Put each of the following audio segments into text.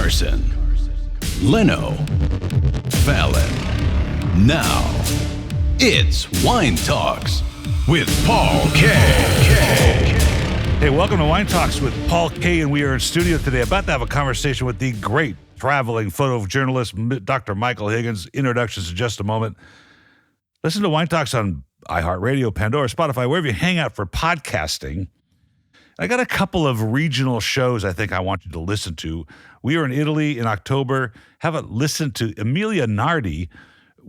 Carson, Leno, Fallon. Now, it's Wine Talks with Paul K. Hey, welcome to Wine Talks with Paul K. And we are in studio today about to have a conversation with the great traveling photojournalist, Dr. Michael Higgins. Introductions in just a moment. Listen to Wine Talks on iHeartRadio, Pandora, Spotify, wherever you hang out for podcasting. I got a couple of regional shows I think I want you to listen to. We are in Italy in October. Have a listen to Emilia Nardi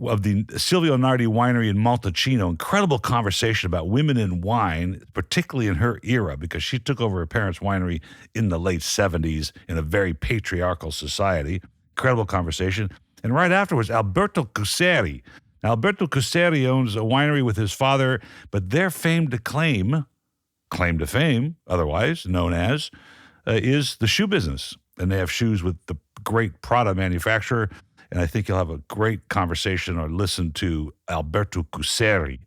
of the Silvio Nardi Winery in Montalcino. Incredible conversation about women in wine, particularly in her era, because she took over her parents' winery in the late 70s in a very patriarchal society. Incredible conversation. And right afterwards, Alberto Cusseri. Now, Alberto Cusseri owns a winery with his father, but their claim to fame, otherwise known as, is the shoe business. And they have shoes with the great Prada manufacturer. And I think you'll have a great conversation or listen to Alberto Cusseri.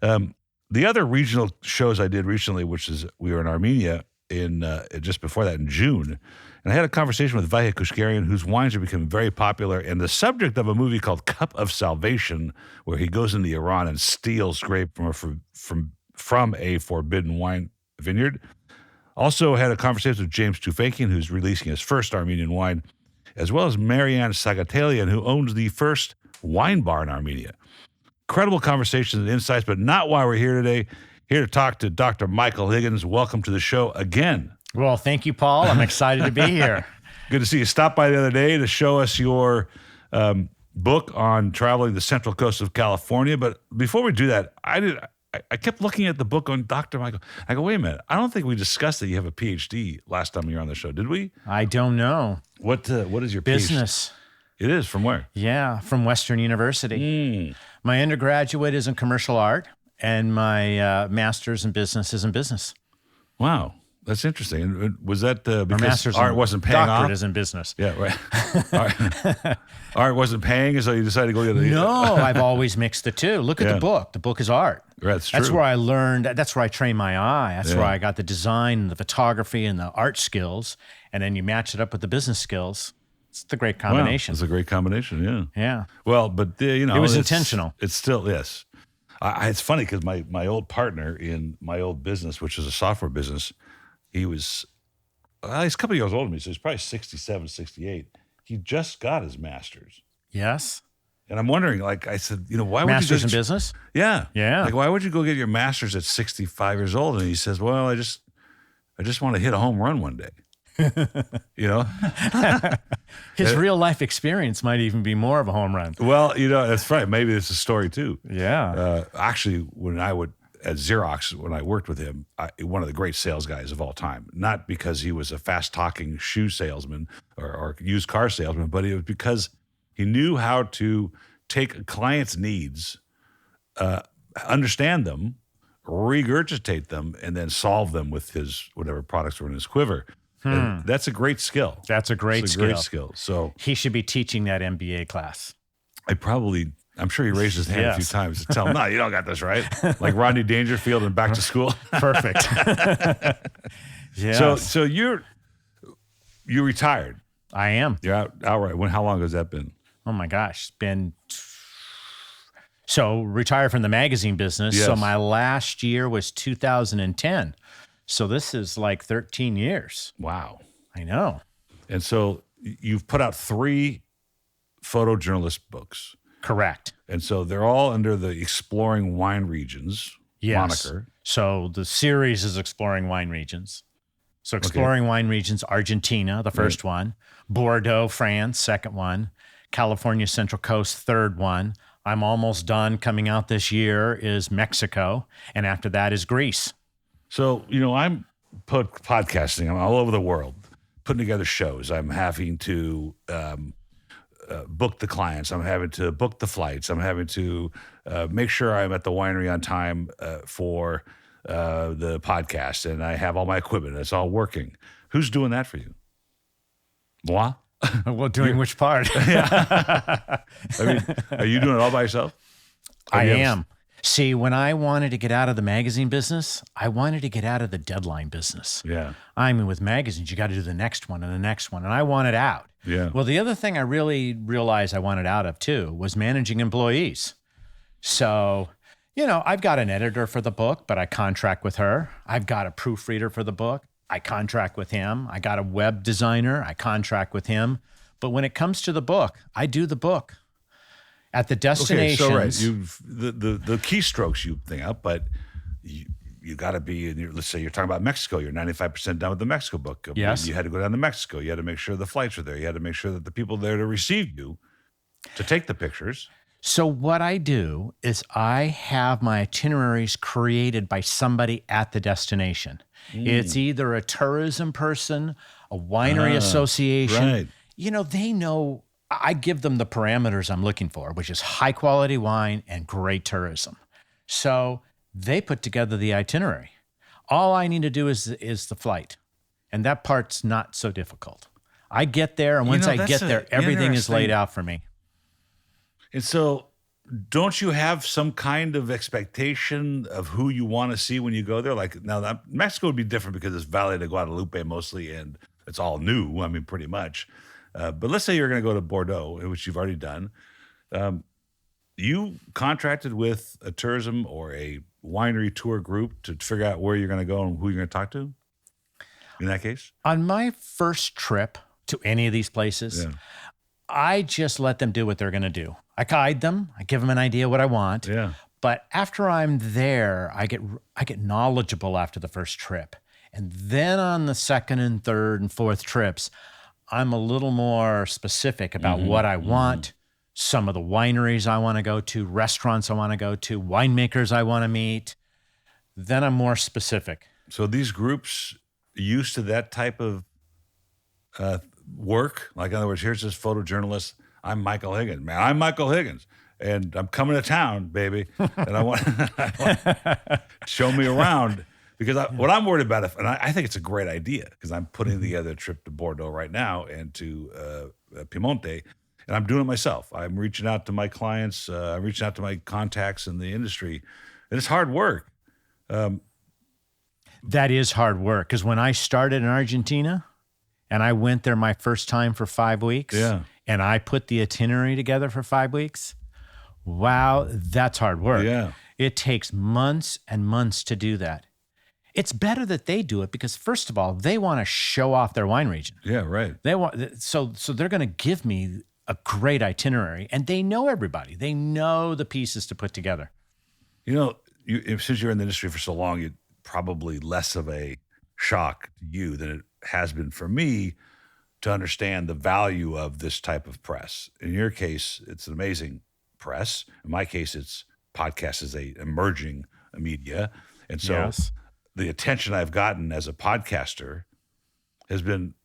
The other regional shows I did recently, which is we were in Armenia in just before that in June. And I had a conversation with Vahe Kushgarian, whose wines are becoming very popular, and the subject of a movie called Cup of Salvation, where he goes into Iran and steals grape from a forbidden wine vineyard. Also had a conversation with James Tufakian, who's releasing his first Armenian wine, as well as Marianne Sagatelian, who owns the first wine bar in Armenia. Incredible conversations and insights, but not why we're here today. Here to talk to Dr. Michael Higgins. Welcome to the show again. Well, thank you, Paul. I'm excited to be here. Good to see you. Stopped by the other day to show us your book on traveling the central coast of California. But before we do that, I kept looking at the book on Dr. Michael. I go, wait a minute. I don't think we discussed that you have a PhD last time you were on the show, did we? I don't know. What is your Business. PhD? It is. From where? Yeah, from Western University. My undergraduate is in commercial art, and my master's in business is in business. Wow. That's interesting. And was that because master's art wasn't paying off? Doctorate is in business. Yeah, right. art wasn't paying, so you decided to go get it. No, I've always mixed the two. Look at the book. The book is art. That's true. That's where I learned. That's where I trained my eye. That's where I got the design, the photography, and the art skills. And then you match it up with the business skills. It's the great combination. Wow, it's a great combination, yeah. Yeah. Well, but, it was intentional. It's still, yes. It's funny because my old partner in my old business, which was a software business, he's a couple of years older than me, so he's probably 67, 68. He just got his master's. Yes. And I'm wondering, like I said, why would Master's you in business? Yeah. Yeah. Like, why would you go get your master's at 65 years old? And he says, well, I just want to hit a home run one day. His real life experience might even be more of a home run. Well, that's right. Maybe it's a story too. Yeah. Actually, when I worked with him, one of the great sales guys of all time, not because he was a fast talking shoe salesman or used car salesman, but it was because he knew how to take a client's needs, understand them, regurgitate them, and then solve them with his whatever products were in his quiver. And that's a great skill. That's a great skill. So he should be teaching that MBA class. I'm sure he raised his hand a few times to tell him, no, you don't got this right. Like Rodney Dangerfield in Back to School. Perfect. Yes. So you retired. I am. You're out outright. How long has that been? Oh my gosh. It's been retired from the magazine business. Yes. So my last year was 2010. So this is like 13 years. Wow. I know. And so you've put out 3 photojournalist books. Correct. And so they're all under the Exploring Wine Regions moniker. So the series is Exploring Wine Regions. So Exploring Wine Regions, Argentina, the first one. Bordeaux, France, second one. California Central Coast, third one. I'm almost done. Coming out this year is Mexico. And after that is Greece. So, I'm podcasting. I'm all over the world putting together shows. I'm having to book the clients. I'm having to book the flights. I'm having to make sure I'm at the winery on time for the podcast, and I have all my equipment. It's all working. Who's doing that for you? Moi? Well, doing which part? Yeah. I mean, are you doing it all by yourself? I am. See, when I wanted to get out of the magazine business, I wanted to get out of the deadline business. Yeah. I mean, with magazines, you got to do the next one and the next one. And I wanted out. Yeah. Well, the other thing I really realized I wanted out of too was managing employees. So, I've got an editor for the book, but I contract with her. I've got a proofreader for the book. I contract with him. I got a web designer. I contract with him. But when it comes to the book, I do the book. At the destinations. Okay, so right, you've the keystrokes you think up, but you got to be. Let's say you're talking about Mexico. You're 95% done with the Mexico book. Yes. You had to go down to Mexico. You had to make sure the flights were there. You had to make sure that the people there to receive you, to take the pictures. So what I do is I have my itineraries created by somebody at the destination. It's either a tourism person, a winery association. Right. They know. I give them the parameters I'm looking for, which is high quality wine and great tourism. So they put together the itinerary. All I need to do is the flight. And that part's not so difficult. I get there, and once I get there, everything is laid out for me. And so don't you have some kind of expectation of who you want to see when you go there? Like now, Mexico would be different because it's Valle de Guadalupe mostly, and it's all new. I mean, pretty much. But let's say you're going to go to Bordeaux, which you've already done. You contracted with a tourism or a winery tour group to figure out where you're going to go and who you're going to talk to? In that case? On my first trip to any of these places, I just let them do what they're going to do. I guide them. I give them an idea what I want. Yeah. But after I'm there, I get knowledgeable after the first trip. And then on the second and third and fourth trips, I'm a little more specific about what I want, some of the wineries I want to go to, restaurants I want to go to, winemakers I want to meet. Then I'm more specific. So these groups used to that type of work? Like, in other words, here's this photojournalist. I'm Michael Higgins. Man, I'm Michael Higgins. And I'm coming to town, baby. And I want show me around. Because what I'm worried about, and I think it's a great idea, because I'm putting together a trip to Bordeaux right now and to Piemonte, and I'm doing it myself. I'm reaching out to my clients. I'm reaching out to my contacts in the industry, and it's hard work. That is hard work, because when I started in Argentina, and I went there my first time for 5 weeks, and I put the itinerary together for 5 weeks, wow, that's hard work. Yeah. It takes months and months to do that. It's better that they do it because, first of all, they want to show off their wine region. Yeah, right. They want so they're going to give me a great itinerary, and they know everybody. They know the pieces to put together. Since you're in the industry for so long, it's probably less of a shock to you than it has been for me to understand the value of this type of press. In your case, it's an amazing press. In my case, it's podcast is a emerging media, and so. Yes. The attention I've gotten as a podcaster has been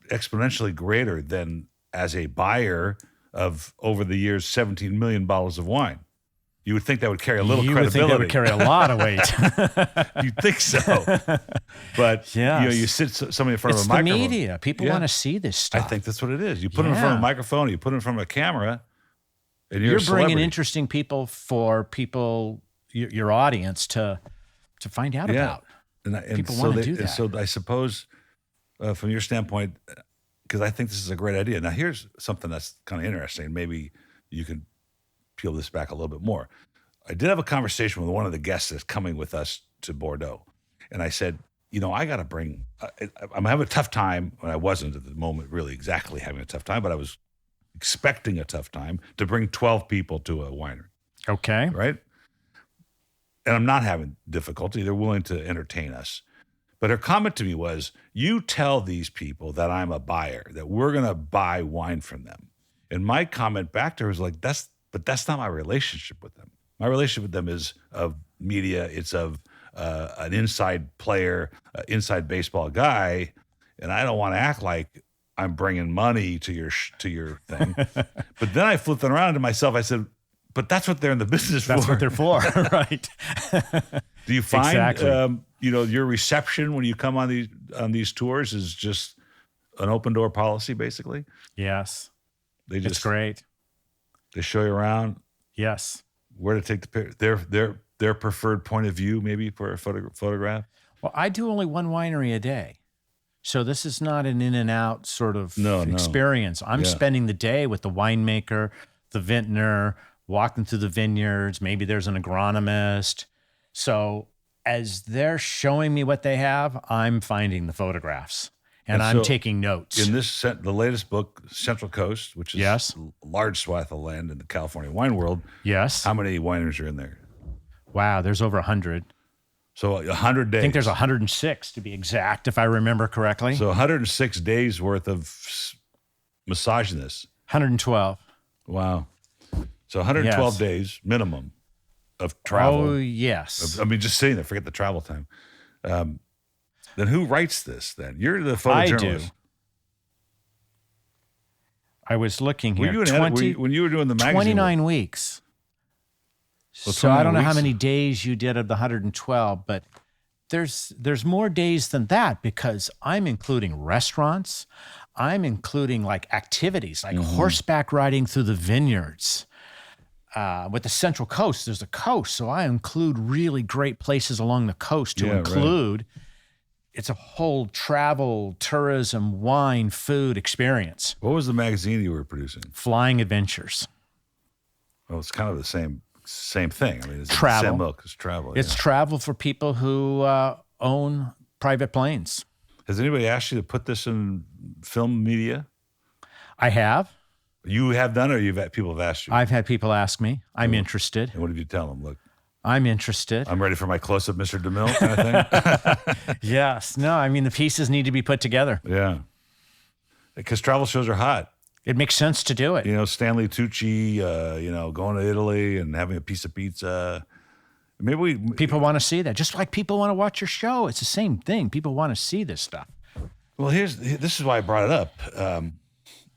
exponentially greater than as a buyer of, over the years, 17 million bottles of wine. You would think that would carry a little credibility. You would think that would carry a lot of weight. You'd think so. But you sit somebody in front of a microphone. It's the media. People want to see this stuff. I think that's what it is. You put it in front of a microphone, you put it in front of a camera, and you're a bringing interesting people for your audience to find out about. And people want to do that. So I suppose from your standpoint, because I think this is a great idea. Now, here's something that's kind of interesting. Maybe you can peel this back a little bit more. I did have a conversation with one of the guests that's coming with us to Bordeaux. And I said, I got to bring, I'm having a tough time, and I wasn't at the moment really exactly having a tough time, but I was expecting a tough time to bring 12 people to a winery. Okay. Right? And I'm not having difficulty. They're willing to entertain us. But her comment to me was, you tell these people that I'm a buyer, that we're going to buy wine from them. And my comment back to her was like, that's not my relationship with them. My relationship with them is of media. It's of an inside player, inside baseball guy. And I don't want to act like I'm bringing money to your thing. But then I flipped it around to myself. I said, but that's what they're in the business for. That's what they're for, right? Do you find, exactly. Your reception when you come on these tours is just an open door policy, basically? Yes. It's great. They show you around. Yes. Where to take the picture. Their preferred point of view, maybe for a photograph. Well, I do only one winery a day. So this is not an in and out sort of No. experience. I'm Yeah. spending the day with the winemaker, the vintner, walking through the vineyards. Maybe there's an agronomist. So as they're showing me what they have, I'm finding the photographs and I'm so taking notes. In the latest book, Central Coast, which is Yes. a large swath of land in the California wine world, Yes. how many wineries are in there? Wow, there's over 100. So 100 days. I think there's 106 to be exact, if I remember correctly. So 106 days worth of massaging this. 112. Wow. So 112 Yes. days minimum of travel. Oh, yes. I mean, just sitting there, forget the travel time. Then who writes this then? You're the I photojournalist. do. I was looking Were here. you an edit- when you were doing the magazine? 29 weeks. Well, So I don't know 29 how weeks. many days you did of the 112, but there's more days than that because I'm including restaurants. I'm including like activities like Mm-hmm. horseback riding through the vineyards. With the Central Coast, there's a coast. So I include really great places along the coast to Yeah, right. include. It's a whole travel, tourism, wine, food experience. What was the magazine you were producing? Flying Adventures. Well, it's kind of the same thing. I mean, it's Travel. the same book. It's travel. It's yeah. travel for people who own private planes. Has anybody asked you to put this in film media? I have. You have done it, or you've had people have asked you? I've had people ask me. I'm interested. And what did you tell them? Look, I'm interested. I'm ready for my close-up Mr. DeMille kind of thing. Yes. No, I mean, the pieces need to be put together. Yeah. Because travel shows are hot. It makes sense to do it. You know, Stanley Tucci, going to Italy and having a piece of pizza. Maybe People want to see that. Just like people want to watch your show. It's the same thing. People want to see this stuff. Well, this is why I brought it up.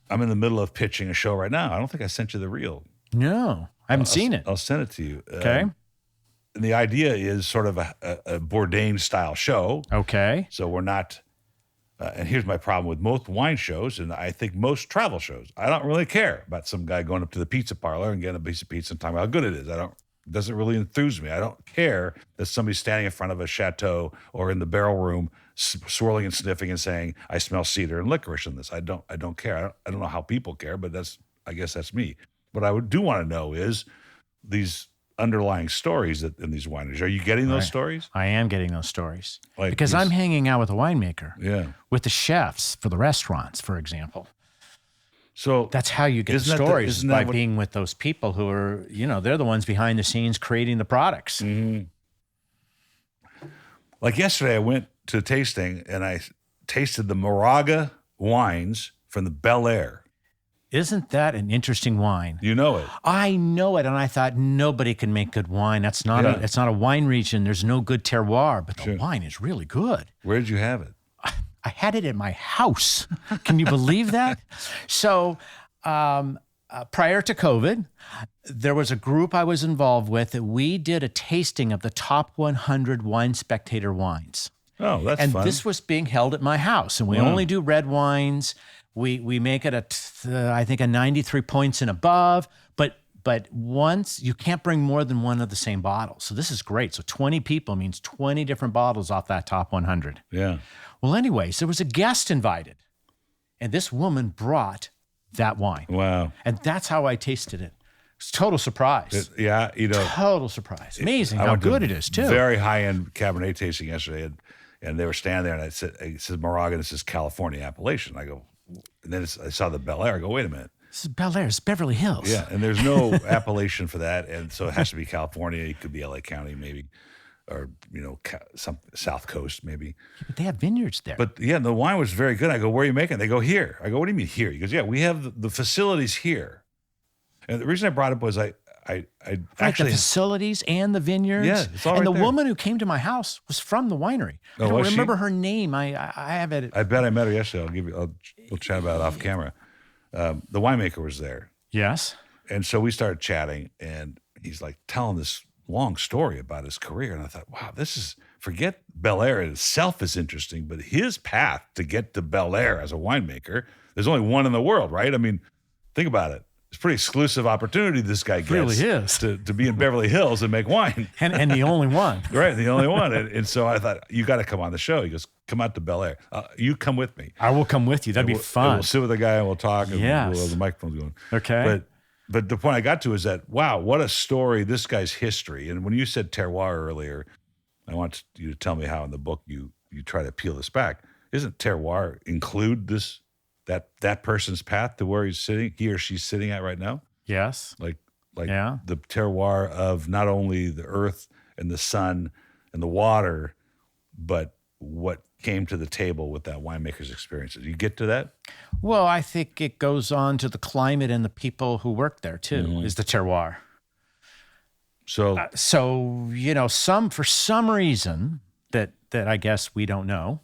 I'm in the middle of pitching a show right now. I don't think I sent you the reel. No, I haven't seen it. I'll send it to you. Okay. And the idea is sort of a Bourdain style show. Okay. So we're not, and here's my problem with most wine shows, and I think most travel shows. I don't really care about some guy going up to the pizza parlor and getting a piece of pizza and talking about how good it is. It doesn't really enthuse me. I don't care that somebody's standing in front of a chateau or in the barrel room, swirling and sniffing and saying, "I smell cedar and licorice in this." I don't care. I don't know how people care, but I guess that's me. What I do want to know is these underlying stories that in these wineries. Are you getting those stories? I am getting those stories Like because these- I'm hanging out with a winemaker, Yeah. with the chefs for the restaurants, for example. So That's how you get the Isn't that the- stories isn't by that what- being with those people who are, they're the ones behind the scenes creating the products. like yesterday, I went to a tasting and I tasted the Moraga wines from the Bel Air. Isn't that an interesting wine? You know it. I know it, and I thought nobody can make good wine. It's not a wine region. There's no good terroir, but the wine is really good. Where did you have it? I had it in my house. Can you believe that? So, prior to COVID, there was a group I was involved with that we did a tasting of the top 100 Wine Spectator wines. Oh, that's And fun. this was being held at my house, and we only do red wines. We make it I think a 93 points and above, but once you can't bring more than one of the same bottle. So this is great. So 20 people means 20 different bottles off that top 100. Yeah. Well, anyways, there was a guest invited, and this woman brought that wine, Wow. and that's how I tasted it. It's total surprise. Yeah. Total surprise. Amazing I how went to good it is too. Very high-end Cabernet tasting yesterday, and they were standing there, and it says Moraga, and it says California Appellation. I go, and then I saw the Bel Air. I go, wait a minute. This is Bel Air. It's Beverly Hills. Yeah, and there's no appellation for that, and so it has to be California. It could be LA County, maybe, or some South Coast, maybe. But they have vineyards there. But yeah, the wine was very good. I go, where are you making it? They go, here. I go, what do you mean here? He goes, yeah, we have the facilities here. And the reason I brought it up was I actually the facilities and the vineyards. Yeah, it's all and right the there. woman who came to my house was from the winery. I Oh, don't was she? remember her name. I have it. I bet I met her yesterday. We'll chat about it off camera. The winemaker was there. Yes. And so we started chatting, and he's like telling this long story about his career. And I thought, wow, forget Bel Air itself is interesting, but his path to get to Bel Air as a winemaker, there's only one in the world, right? I mean, think about it. it's a pretty exclusive opportunity this guy gets. It really is. To be in Beverly Hills and make wine. And the only one. Right, the only one. And so I thought, you got to come on the show. He goes, come out to Bel Air. You come with me. I will come with you. That'd be fun. We'll sit with the guy and we'll talk. And Yes. we'll have the microphone's going. Okay. But the point I got to is that, wow, what a story, this guy's history. And when you said terroir earlier, I want you to tell me how in the book you try to peel this back. Isn't terroir include that person's path to where he or she's sitting at right now? Yes. Like Yeah. the terroir of not only the earth and the sun and the water, but what came to the table with that winemaker's experiences. You get to that? Well, I think it goes on to the climate and the people who work there too, is the terroir. So, For some reason that I guess we don't know,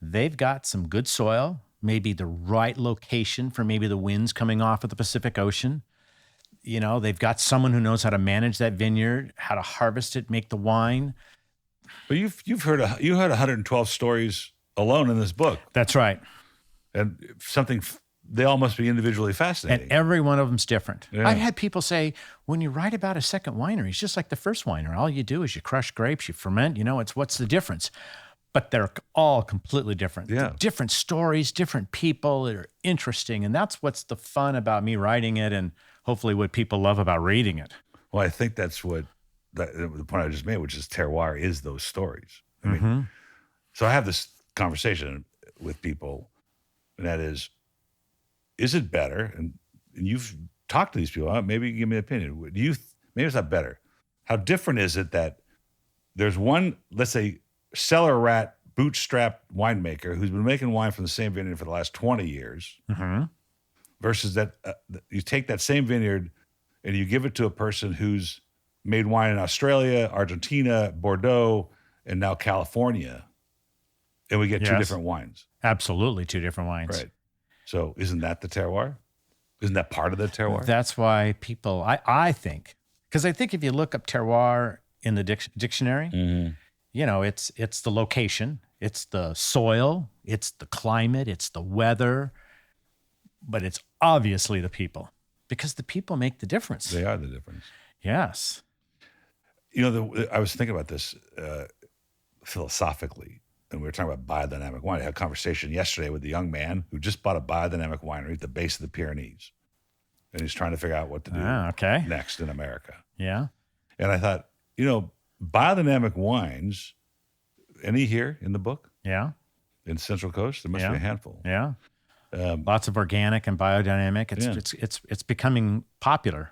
they've got some good soil, maybe the right location for maybe the winds coming off of the Pacific Ocean. They've got someone who knows how to manage that vineyard, how to harvest it, make the wine. but you've heard 112 stories alone in this book, That's right. and they all must be individually fascinating. And every one of them's different. Yeah. I've had people say, when you write about a second winery, it's just like the first winery. All you do is you crush grapes, you ferment, what's the difference? But they're all completely different. Yeah. Different stories, different people that are interesting. And that's what's the fun about me writing it and hopefully what people love about reading it. Well, I think that's the point I just made, which is terroir is those stories. I mean, so I have this conversation with people, and that is it better? And you've talked to these people. Maybe give me an opinion. Maybe it's not better. How different is it that there's one, let's say, cellar rat, bootstrap winemaker who's been making wine from the same vineyard for the last 20 years, versus that you take that same vineyard and you give it to a person who's made wine in Australia, Argentina, Bordeaux, and now California, and we get two different wines. Absolutely, two different wines. Right. So isn't that the terroir? Isn't that part of the terroir? That's why people, I think, because I think if you look up terroir in the dictionary, it's the location, it's the soil, it's the climate, it's the weather, but it's obviously the people, because the people make the difference. They are the difference. Yes. I was thinking about this philosophically, and we were talking about biodynamic wine. I had a conversation yesterday with a young man who just bought a biodynamic winery at the base of the Pyrenees, and he's trying to figure out what to do next in America. Yeah. And I thought, biodynamic wines, any here in the book? Yeah. In Central Coast? There must be a handful. Yeah. Lots of organic and biodynamic. It's becoming popular.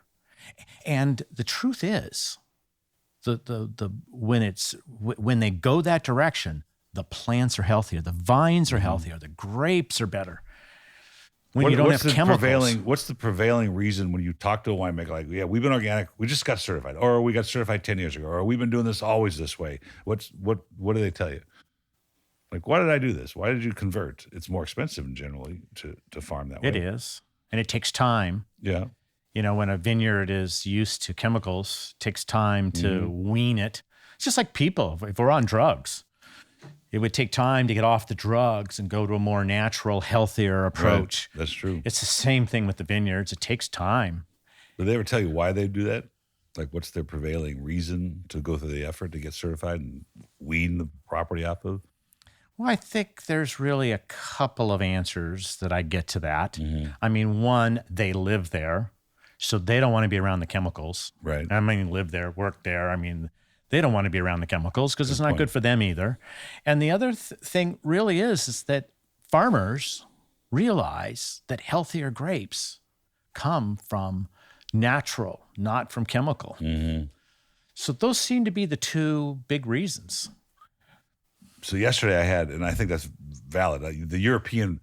And the truth is, when they go that direction, the plants are healthier, the vines are healthier, the grapes are better. When you don't have chemicals. What's the prevailing reason when you talk to a winemaker, like, yeah, we've been organic, we just got certified, or we got certified 10 years ago, or we've been doing this always this way. What do they tell you? Like, why did I do this? Why did you convert? It's more expensive generally to farm that way. It is. And it takes time. Yeah. When a vineyard is used to chemicals, it takes time to wean it. It's just like people. If we're on drugs, it would take time to get off the drugs and go to a more natural, healthier approach. Right. That's true. It's the same thing with the vineyards. It takes time. Did they ever tell you why they do that? Like, what's their prevailing reason to go through the effort to get certified and wean the property off of? Well, I think there's really a couple of answers that I get to that. I mean, one, they live there, so they don't want to be around the chemicals. Right. I mean, live there, work there. I mean, they don't want to be around the chemicals because it's not good for them either. And the other thing really is that farmers realize that healthier grapes come from natural, not from chemical. So those seem to be the two big reasons. So yesterday I had, and I think that's valid, the European,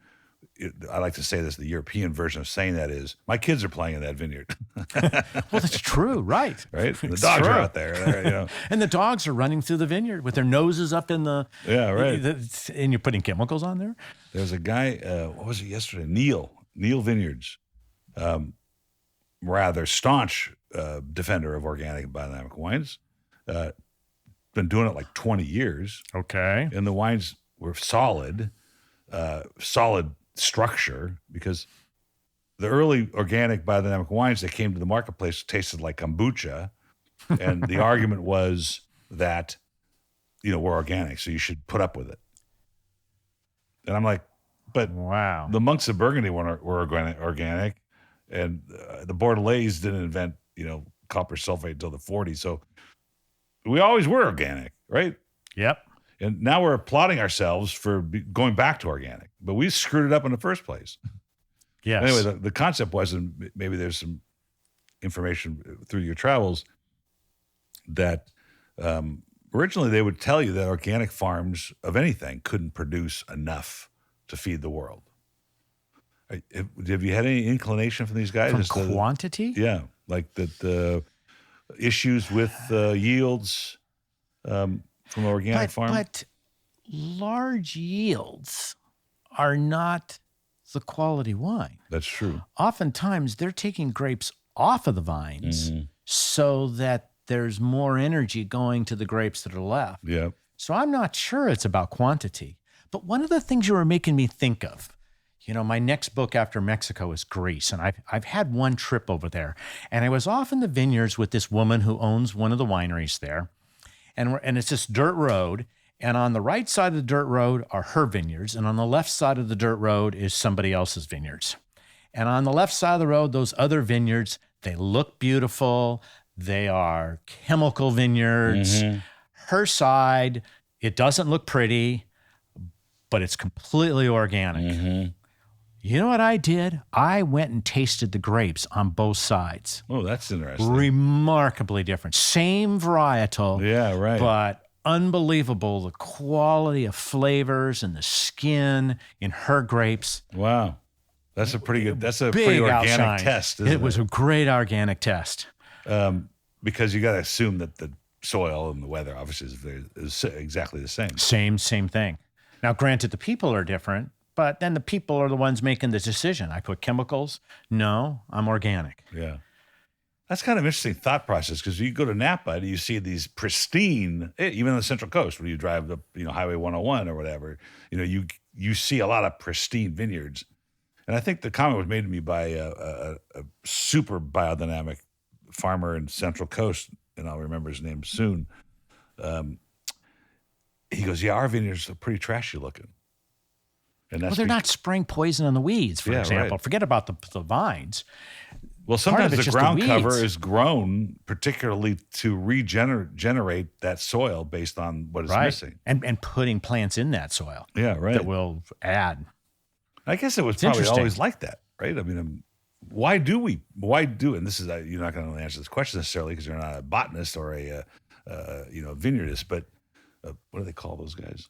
I like to say this, the European version of saying that is, my kids are playing in that vineyard. Well, that's true, right? Right? And the dogs are out there. And the dogs are running through the vineyard with their noses up in the... Yeah, right. And you're putting chemicals on there? There's a guy, what was it yesterday? Neil Vineyards, rather staunch defender of organic and biodynamic wines, been doing it like 20 years. Okay. And the wines were solid structure, because the early organic biodynamic wines that came to the marketplace tasted like kombucha. And the argument was that, we're organic, so you should put up with it. And I'm like, but Wow. the monks of Burgundy were organic, and the Bordelais didn't invent, copper sulfate until the 40s. So we always were organic, right? Yep. And now we're applauding ourselves for going back to organic, but we screwed it up in the first place. Yes. Anyway, the concept was, and maybe there's some information through your travels, that originally they would tell you that organic farms of anything couldn't produce enough to feed the world. Have you had any inclination from these guys? From quantity? Yeah, like the issues with yields from an organic farm? But large yields are not the quality wine. That's true. Oftentimes, they're taking grapes off of the vines so that there's more energy going to the grapes that are left. Yeah. So I'm not sure it's about quantity. But one of the things you were making me think of, my next book after Mexico is Greece, and I've had one trip over there, and I was off in the vineyards with this woman who owns one of the wineries there, and it's this dirt road, and on the right side of the dirt road are her vineyards, and on the left side of the dirt road is somebody else's vineyards. And on the left side of the road, those other vineyards, they look beautiful. They are chemical vineyards. Her side, it doesn't look pretty, but it's completely organic. You know what I did? I went and tasted the grapes on both sides. Oh, that's interesting. Remarkably different. Same varietal. Yeah, right. But unbelievable, the quality of flavors and the skin in her grapes. Wow. That's a pretty good, that's a Big pretty organic outshine. test, isn't it? It was a great organic test. Because you got to assume that the soil and the weather obviously is exactly the same. Same thing. Now, granted, the people are different, but then the people are the ones making the decision. I put chemicals. No, I'm organic. Yeah. That's kind of interesting thought process, because you go to Napa and you see these pristine, even on the Central Coast, when you drive the Highway 101 or whatever, you see a lot of pristine vineyards. And I think the comment was made to me by a super biodynamic farmer in Central Coast, and I'll remember his name soon. He goes, "Yeah, our vineyards are pretty trashy looking." And that's They're not spraying poison on the weeds, for example. Right. Forget about the vines. Well, sometimes it's the just ground the cover weeds. is grown particularly to regenerate that soil based on what is missing. And putting plants in that soil. Yeah, right. That will add. I guess it was probably interesting. always like that, right? I mean, why do, and this is, you're not going to answer this question necessarily because you're not a botanist or a vineyardist, but what do they call those guys?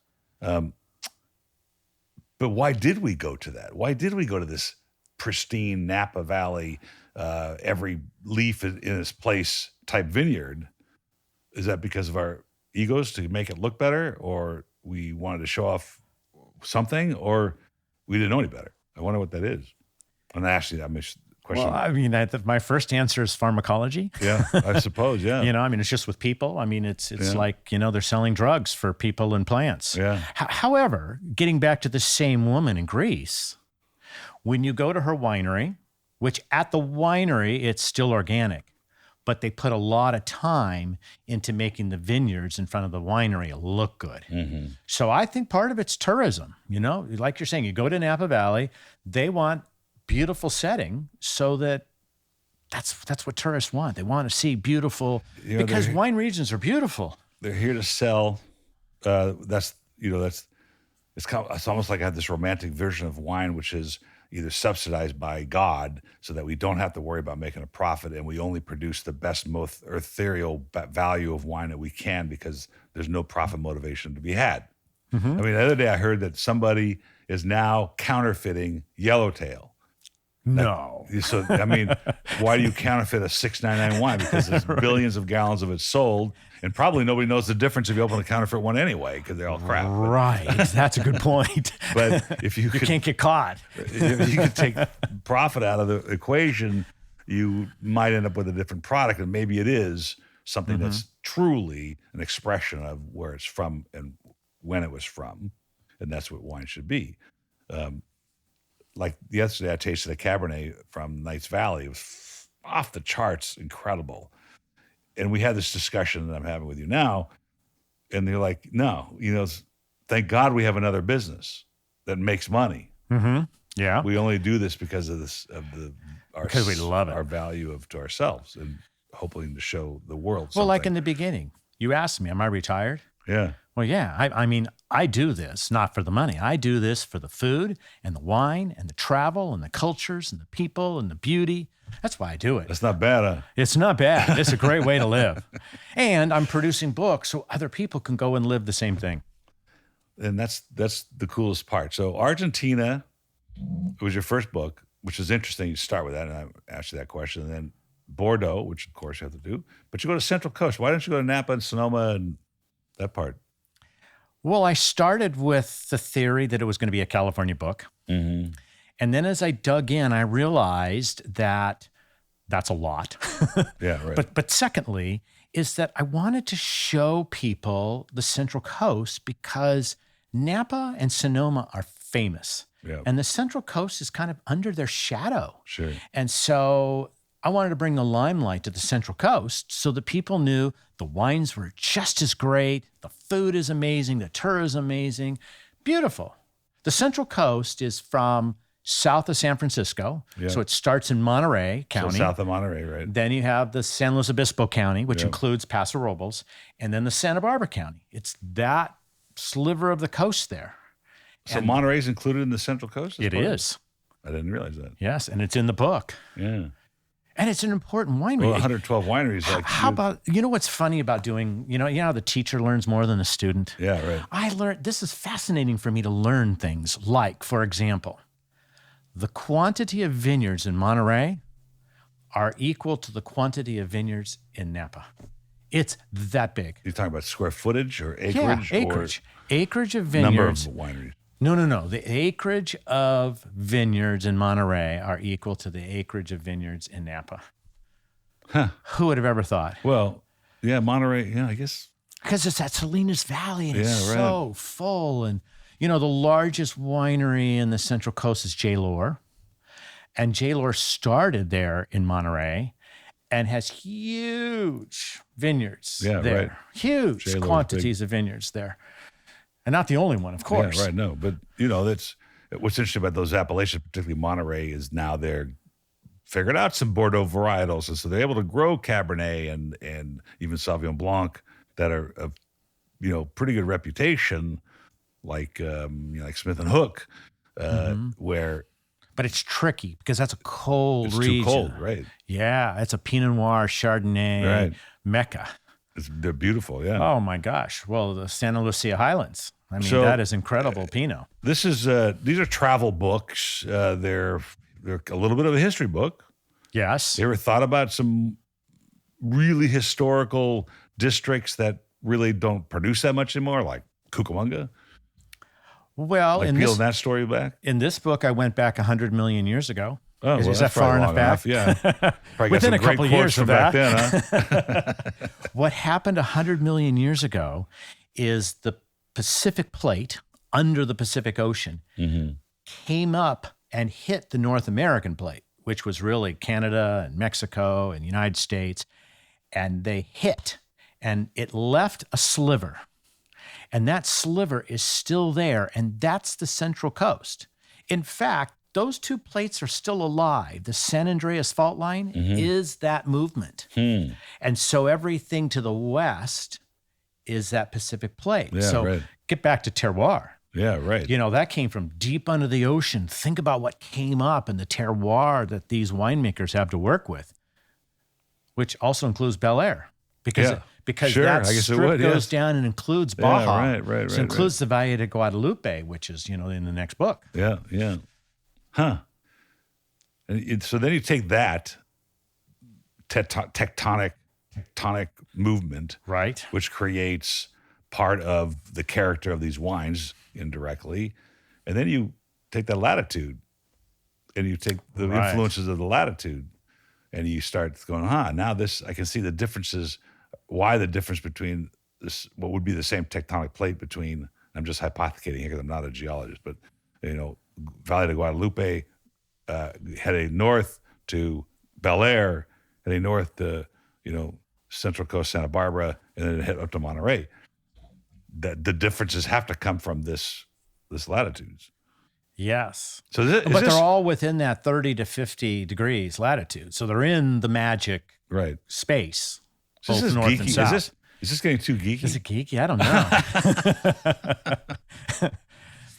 But why did we go to that? Why did we go to this pristine Napa Valley, every leaf in its place type vineyard? Is that because of our egos to make it look better, or we wanted to show off something, or we didn't know any better? I wonder what that is. And actually, that makes the question. Well, I mean, my first answer is pharmacology. Yeah, I suppose. Yeah. It's just with people. I mean, it's like, they're selling drugs for people and plants. Yeah. However, getting back to the same woman in Greece, when you go to her winery, which at the winery, it's still organic, but they put a lot of time into making the vineyards in front of the winery look good. Mm-hmm. So I think part of it's tourism. Like you're saying, you go to Napa Valley, they want beautiful setting so that's what tourists want. They want to see beautiful, because wine regions are beautiful. They're here to sell. It's almost like I have this romantic version of wine, which is either subsidized by God so that we don't have to worry about making a profit, and we only produce the best, most ethereal value of wine that we can because there's no profit motivation to be had. Mm-hmm. I mean, the other day I heard that somebody is now counterfeiting Yellowtail. No. So, I mean, why do you counterfeit a $6.99 wine? Because there's billions of gallons of it sold, and probably nobody knows the difference if you open a counterfeit one anyway, because they're all crap. Right. That's a good point. But if you can't get caught. If you could take profit out of the equation, you might end up with a different product, and maybe it is something that's truly an expression of where it's from and when it was from, and that's what wine should be. like yesterday, I tasted a Cabernet from Knights Valley. It was off the charts, incredible. And we had this discussion that I'm having with you now, and they're like, no, thank God we have another business that makes money. Mm-hmm. Yeah. We only do this because of because we love it. Our value to ourselves, and hoping to show the world something. Well, like in the beginning, you asked me, am I retired? Yeah. Well, yeah. I mean, I do this not for the money. I do this for the food and the wine and the travel and the cultures and the people and the beauty. That's why I do it. That's not bad, huh? It's not bad. It's a great way to live. And I'm producing books so other people can go and live the same thing. And that's the coolest part. So Argentina was your first book, which is interesting. You start with that, and I asked you that question. And then Bordeaux, which of course you have to do. But you go to Central Coast. Why don't you go to Napa and Sonoma and that part? Well, I started with the theory that it was going to be a California book. Mm-hmm. And then as I dug in, I realized that that's a lot. Yeah, right. But secondly, is that I wanted to show people the Central Coast because Napa and Sonoma are famous. Yeah. And the Central Coast is kind of under their shadow. Sure. And so I wanted to bring the limelight to the Central Coast so that people knew the wines were just as great, the food is amazing, the tour is amazing, beautiful. The Central Coast is from south of San Francisco. Yeah. So it starts in Monterey County. So south of Monterey, right? Then you have the San Luis Obispo County, which Yeah. includes Paso Robles, and then the Santa Barbara County. It's that sliver of the coast there. So Monterey's included in the Central Coast? It is. I didn't realize that. Yes, and it's in the book. Yeah. And it's an important winery. Well, 112 wineries. How about, what's funny about doing, you know how the teacher learns more than the student? Yeah, right. I learned, this is fascinating for me to learn things like, for example, the quantity of vineyards in Monterey are equal to the quantity of vineyards in Napa. It's that big. You're talking about square footage or acreage? Yeah, acreage. Acreage of Or number of vineyards. wineries? No. The acreage of vineyards in Monterey are equal to the acreage of vineyards in Napa. Huh. Who would have ever thought? Well, yeah, Monterey, yeah, I guess. Because it's at Salinas Valley and it's Yeah, right. so full. And, the largest winery in the Central Coast is J. Lohr. And J. Lohr started there in Monterey and has huge vineyards Yeah, there. right. Huge J. Lohr's quantities of vineyards there. And not the only one, of course. Yeah, right, no. But, that's what's interesting about those appellations, particularly Monterey, is now they're figured out some Bordeaux varietals. And so they're able to grow Cabernet and even Sauvignon Blanc that are of, pretty good reputation, like Smith and Hook, where... But it's tricky because that's a cold It's region. too cold, right? Yeah, it's a Pinot Noir, Chardonnay, Right. Mecca. They're beautiful, yeah. Oh my gosh! Well, the Santa Lucia Highlands. I mean, So, that is incredible Pinot. This is these are travel books. They're a little bit of a history book. Yes. You ever thought about some really historical districts that really don't produce that much anymore, like Cucamonga? Well, Like peeling that story back? in this book, I went back 100 million years ago. Oh, Is well, that that's far probably enough long back? Yeah. Probably got Within some a great couple of quotes years from of back that. then, huh? What happened 100 million years ago is the Pacific Plate under the Pacific Ocean came up and hit the North American plate, which was really Canada and Mexico and the United States. And they hit, and it left a sliver. And that sliver is still there, and that's the Central Coast. In fact, those two plates are still alive. The San Andreas Fault Line is that movement. And so everything to the west is that Pacific Plate. Yeah, so right. get back to terroir. Yeah, right. That came from deep under the ocean. Think about what came up and the terroir that these winemakers have to work with, which also includes Bel Air. Because Sure, that I guess it strip would, goes yes. down and includes Baja. right, So it includes the Valle de Guadalupe, which is, in the next book. Yeah. Huh. And so then you take that tectonic movement, Right. which creates part of the character of these wines indirectly, and then you take that latitude and you take the Right. influences of the latitude and you start going, now this, I can see the differences, why the difference between this, what would be the same tectonic plate between, I'm just hypothecating here because I'm not a geologist, but, Valley de Guadalupe, heading north to Bel Air, heading north to, Central Coast, Santa Barbara, and then head up to Monterey. That the differences have to come from this latitudes. Yes. So but they're all within that 30 to 50 degrees latitude. So they're in the magic space, both north and south. Is this getting too geeky? Is it geeky? I don't know.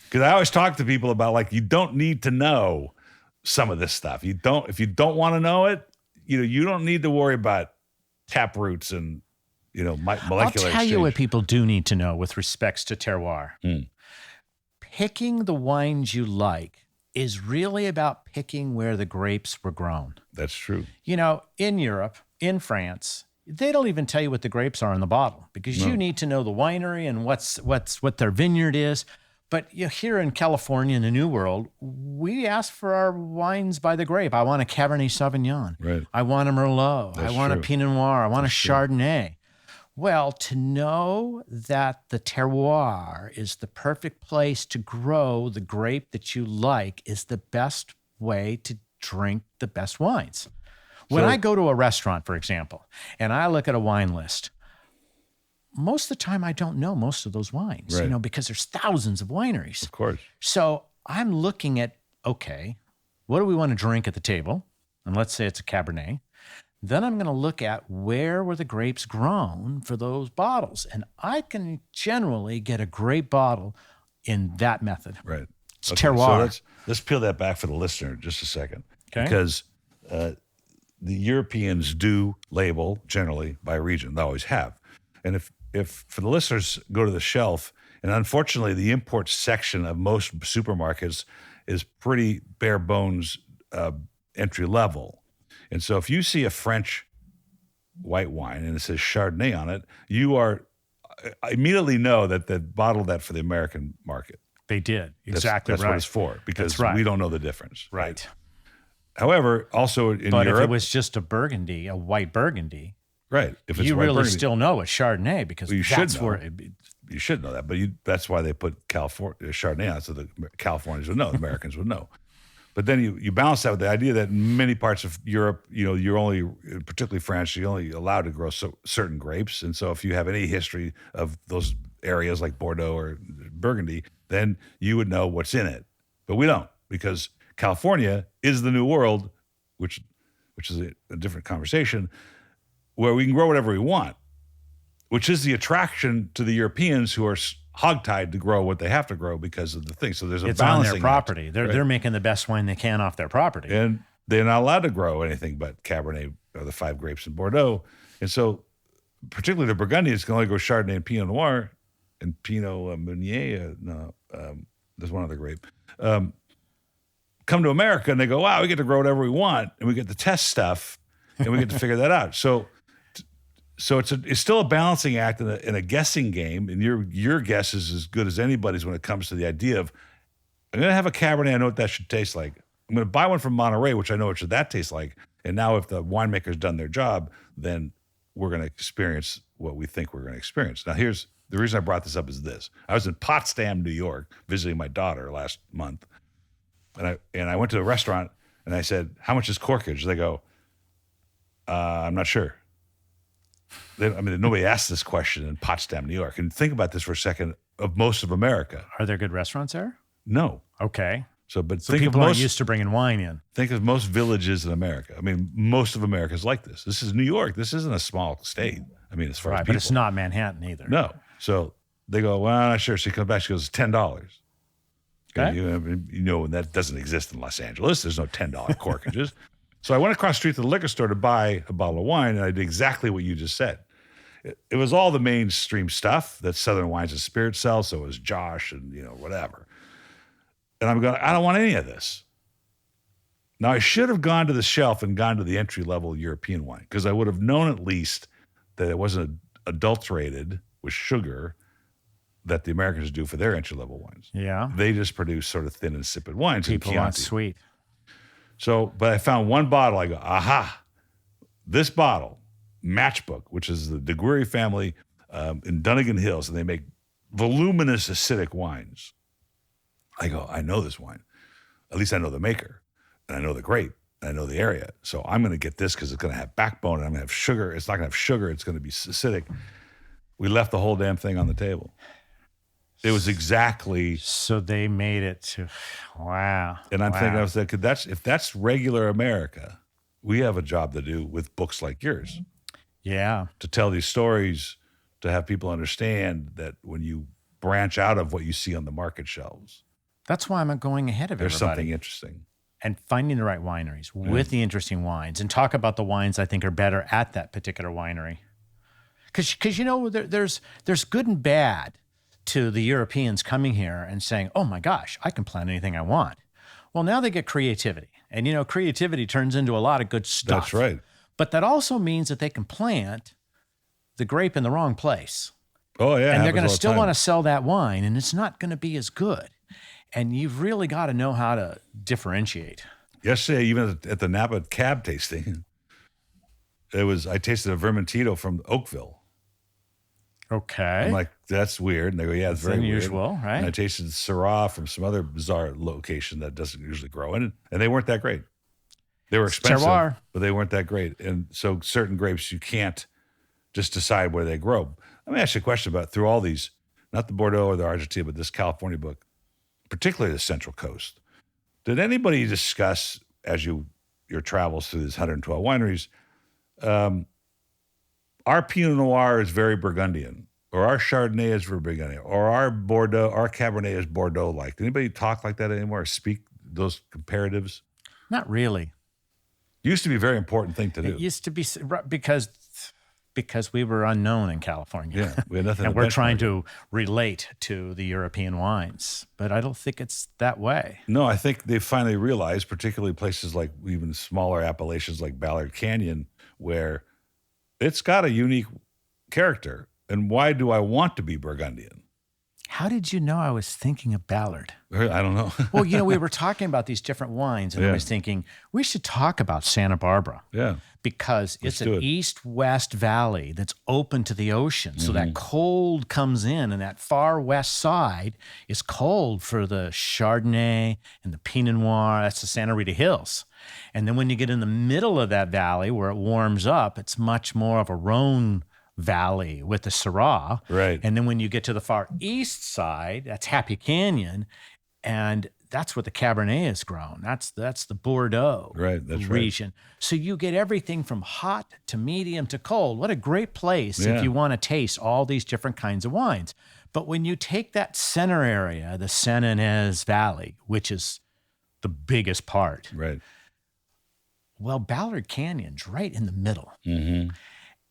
Because I always talk to people about, like, you don't need to know some of this stuff. If you don't want to know it, you don't need to worry about tap roots and, molecular I'll tell exchange. you what people do need to know with respects to terroir. Picking the wines you like is really about picking where the grapes were grown. That's true. In Europe, in France, they don't even tell you what the grapes are in the bottle because you need to know the winery and what their vineyard is. But here in California, in the New World, we ask for our wines by the grape. I want a Cabernet Sauvignon. Right. I want a Merlot. That's I want true. a Pinot Noir. I want That's a true. Chardonnay. Well, to know that the terroir is the perfect place to grow the grape that you like is the best way to drink the best wines. When I go to a restaurant, for example, and I look at a wine list, most of the time I don't know most of those wines, because there's thousands of wineries. Of course. So I'm looking at, okay, what do we want to drink at the table? And let's say it's a Cabernet. Then I'm going to look at where were the grapes grown for those bottles. And I can generally get a great bottle in that method. Right. It's terroir. So let's peel that back for the listener just a second. Okay. Because the Europeans do label generally by region. They always have. And if for the listeners go to the shelf, and unfortunately the import section of most supermarkets is pretty bare bones entry level. And so if you see a French white wine and it says Chardonnay on it, you immediately know that they bottled that for the American market. They did. Exactly that's right. what it's for, because right. we don't know the difference. Right. However, also in But Europe. if it was just a white Burgundy, right. If it's you white really Burgundy, still know it's Chardonnay because you that's should know. where You should know that, but that's why they put California Chardonnay on, so the Californians would know, the Americans would know. But then you balance that with the idea that in many parts of Europe, you're only, particularly France, you're only allowed to grow certain grapes. And so if you have any history of those areas like Bordeaux or Burgundy, then you would know what's in it. But we don't, because California is the new world, which is a different conversation, where we can grow whatever we want, which is the attraction to the Europeans who are hogtied to grow what they have to grow because of the thing. So there's a it's on balancing their property. act, They're making the best wine they can off their property. and they're not allowed to grow anything but Cabernet or the 5 grapes in Bordeaux. And so particularly the Burgundians can only grow Chardonnay and Pinot Noir and Pinot Meunier. There's one other grape. Come to America and they go, wow, we get to grow whatever we want and we get to test stuff and we get to figure that out. So it's still a balancing act and a guessing game, and your guess is as good as anybody's when it comes to the idea of, I'm going to have a Cabernet, I know what that should taste like. I'm going to buy one from Monterey, which I know what should that taste like. And now if the winemaker's done their job, then we're going to experience what we think we're going to experience. Now here's the reason I brought this up is this. I was in Potsdam, New York, visiting my daughter last month. And I went to a restaurant and I said, how much is corkage? They go, I'm not sure. Nobody asked this question in Potsdam, New York. And think about this for a second of most of America. Are there good restaurants there? No. Okay. So think people of aren't used to bringing wine in. Think of most villages in America. Most of America is like this. This is New York. This isn't a small state. As far as people. But it's not Manhattan either. No. So they go, well, I'm not sure. So she comes back. She goes, $10. Okay. And that doesn't exist in Los Angeles. There's no $10 corkages. So I went across the street to the liquor store to buy a bottle of wine, and I did exactly what you just said. It was all the mainstream stuff that Southern Wines and Spirits sell. So it was Josh and, whatever. And I'm going, I don't want any of this. Now, I should have gone to the shelf and gone to the entry-level European wine because I would have known at least that it wasn't adulterated with sugar that the Americans do for their entry-level wines. Yeah. They just produce sort of thin, insipid wines. People want sweet. So, but I found one bottle. I go, aha, this bottle, Matchbook, which is the Deguiri family in Dunnigan Hills, and they make voluminous acidic wines. I go, I know this wine. At least I know the maker, and I know the grape, and I know the area. So I'm going to get this because it's going to have backbone, and I'm going to have sugar. It's not going to have sugar. It's going to be acidic. We left the whole damn thing on the table. It was exactly. So they made it to, wow. And I'm wow. thinking, I was like, if that's regular America, we have a job to do with books like yours. Yeah. To tell these stories, to have people understand that when you branch out of what you see on the market shelves. That's why I'm going ahead of There's everybody. something interesting. And finding the right wineries with the interesting wines, and talk about the wines I think are better at that particular winery. Because you know, there's good and bad to the Europeans coming here and saying, oh my gosh, I can plant anything I want. Well, now they get creativity. And you know, creativity turns into a lot of good stuff. That's right. But that also means that they can plant the grape in the wrong place. Oh, yeah. And they're going to still want to sell that wine, and it's not going to be as good. And you've really got to know how to differentiate. Yesterday, even at the Napa cab tasting, I tasted a Vermentino from Oakville. Okay. I'm like, that's weird. And they go, yeah, it's very unusual, weird. right? And I tasted Syrah from some other bizarre location that doesn't usually grow in it. And they weren't that great. They were expensive, terroir. But they weren't that great. And so certain grapes, you can't just decide where they grow. Let me ask you a question about through all these, not the Bordeaux or the Argentina, but this California book, particularly the Central Coast. Did anybody discuss, as your travels through these 112 wineries, our Pinot Noir is very Burgundian, or our Chardonnay is very Burgundian, or our Bordeaux, our Cabernet is Bordeaux-like? Did anybody talk like that anymore, or speak those comparatives? Not really. Used to be a very important thing to do. It used to be because we were unknown in California. Yeah, we had nothing. And to we're benchmark trying to relate to the European wines, but I don't think it's that way. No, I think they finally realized, particularly places like even smaller appellations like Ballard Canyon, where it's got a unique character. And why do I want to be Burgundian? How did you know I was thinking of Ballard? I don't know. Well, you know, we were talking about these different wines, and I was thinking we should talk about Santa Barbara. Yeah. Because it's an east-west valley that's open to the ocean. So that cold comes in, and that far west side is cold for the Chardonnay and the Pinot Noir. That's the Santa Rita Hills. And then when you get in the middle of that valley where it warms up, it's much more of a Rhone valley with the Syrah. Right. And then when you get to the far east side, that's Happy Canyon, and that's where the Cabernet is grown. That's the Bordeaux region. Right. So you get everything from hot to medium to cold. What a great place if you want to taste all these different kinds of wines. But when you take that center area, the San Ynez Valley, which is the biggest part. Right. Well, Ballard Canyon's right in the middle. Mm-hmm.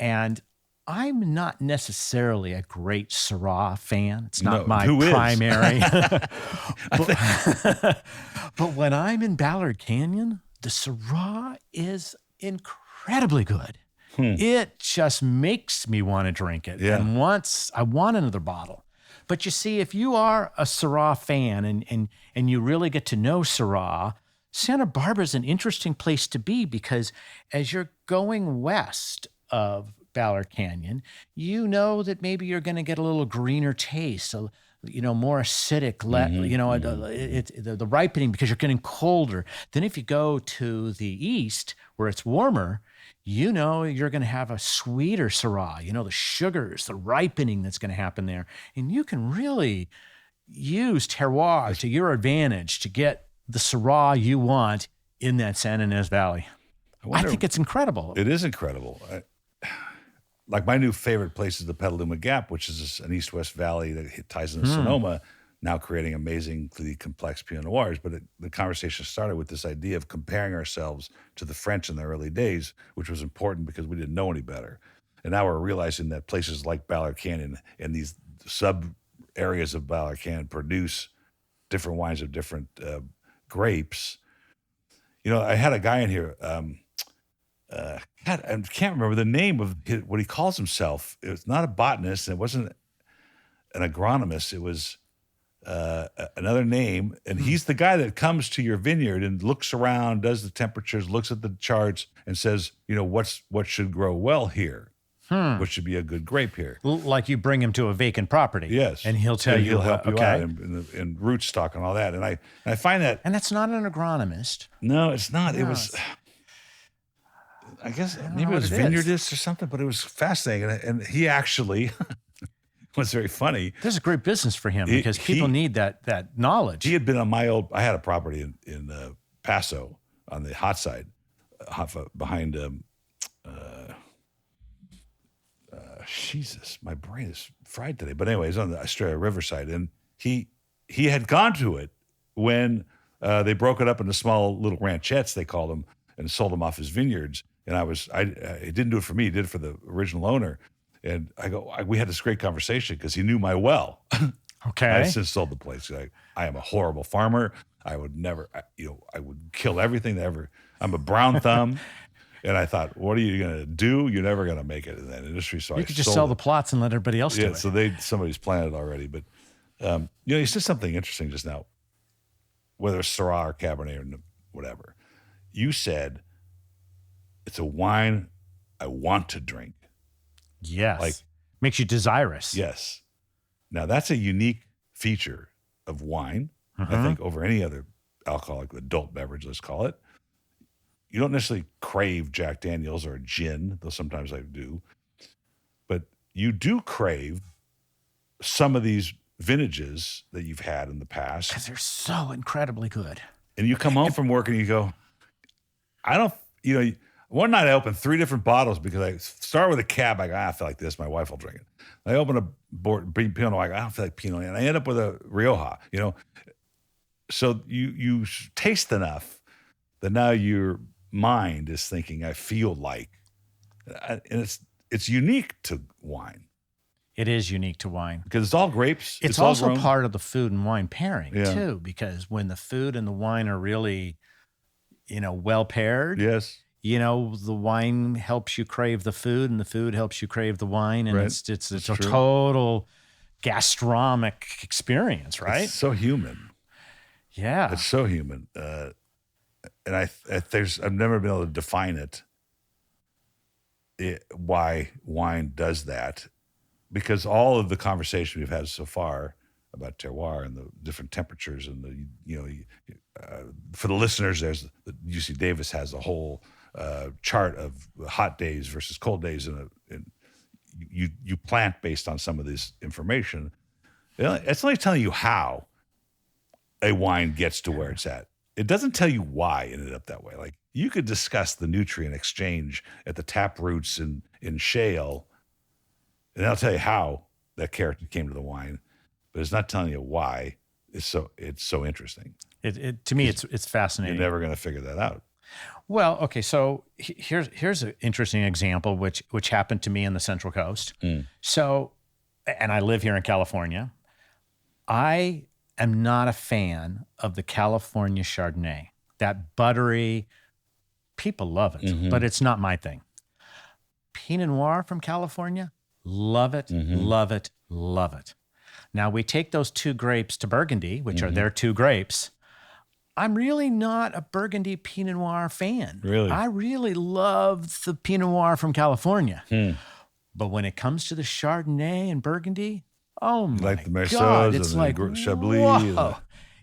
And I'm not necessarily a great Syrah fan. It's not my who is? primary. But when I'm in Ballard Canyon, the Syrah is incredibly good. It just makes me want to drink it. Yeah. And once I want another bottle. But you see, if you are a Syrah fan and you really get to know Syrah, Santa Barbara is an interesting place to be, because as you're going west of Ballard Canyon, you know that maybe you're going to get a little greener taste, more acidic, the ripening, because you're getting colder. Then if you go to the east where it's warmer, you're going to have a sweeter Syrah, the sugars, the ripening that's going to happen there. And you can really use terroir to your advantage to get the Syrah you want in that San Ynez Valley. I think it's incredible. It is incredible. Like my new favorite place is the Petaluma Gap, which is an east-west valley that ties into Sonoma, now creating amazingly complex Pinot Noirs. But the conversation started with this idea of comparing ourselves to the French in the early days, which was important because we didn't know any better. And now we're realizing that places like Ballard Canyon and these sub-areas of Ballard Canyon produce different wines of different grapes. I had a guy in here, I can't remember the name of what he calls himself. It was not a botanist, and it wasn't an agronomist. It was another name, and he's the guy that comes to your vineyard and looks around, does the temperatures, looks at the charts, and says, what should grow well here. which should be a good grape here. Like you bring him to a vacant property. Yes. And he'll tell you. He'll help you okay. out in root stock and all that. And I find that. And that's not an agronomist. No, it's not. No, it was, I guess don't maybe know it was what it is. vineyardist or something, but it was fascinating. And he actually was very funny. There's a great business for him because people need that knowledge. He had been on I had a property in Paso on the hot side, behind, Jesus, my brain is fried today. But anyways, on the Australia Riverside. And he had gone to it when they broke it up into small little ranchettes, they called them, and sold them off his vineyards. And he didn't do it for me, he did it for the original owner. And we had this great conversation because he knew my well. Okay. I since sold the place. I am a horrible farmer. I would never, I would kill everything I'm a brown thumb. And I thought, what are you going to do? You're never going to make it in that industry. So you could just sell the plots and let everybody else do it. So somebody's planted already. But, you said something interesting just now, whether it's Syrah or Cabernet or whatever. You said it's a wine I want to drink. Yes. Like, makes you desirous. Yes. Now, that's a unique feature of wine, I think, over any other alcoholic adult beverage, let's call it. You don't necessarily crave Jack Daniels or a gin, though sometimes I do. But you do crave some of these vintages that you've had in the past. Because they're so incredibly good. And you come home from work and you go, one night I opened 3 different bottles because I start with a Cab. I go, I feel like this. My wife will drink it. I open a Pinot Noir. I go, I don't feel like Pinot Noir. And I end up with a Rioja, So you taste enough that now your mind is thinking, I feel like. And it's unique to wine. It is unique to wine. Because it's all grapes. It's all also grown. part of the food and wine pairing, too, because when the food and the wine are really, well paired. Yes. The wine helps you crave the food and the food helps you crave the wine. And it's a true. total gastronomic experience, right? It's so human. Yeah. It's so human. And I've never been able to define why wine does that, because all of the conversation we've had so far about terroir and the different temperatures and for the listeners, there's UC Davis has a whole chart of hot days versus cold days, and you plant based on some of this information. It's only telling you how a wine gets to where it's at. It doesn't tell you why it ended up that way. Like, you could discuss the nutrient exchange at the tap roots in shale, and I'll tell you how that character came to the wine, but it's not telling you why. It's so interesting. To me, it's fascinating. You're never going to figure that out. Well, okay, so here's an interesting example which happened to me in the Central Coast. So, and I live here in California. I am not a fan of the California Chardonnay. That buttery, people love it, but it's not my thing. Pinot Noir from California, love it, love it, love it. Now, we take those 2 grapes to Burgundy, which are their 2 grapes. I'm really not a Burgundy Pinot Noir fan. Really? I really love the Pinot Noir from California. But when it comes to the Chardonnay and Burgundy, oh my like the Merceaux God, and it's the like, Chablis. whoa.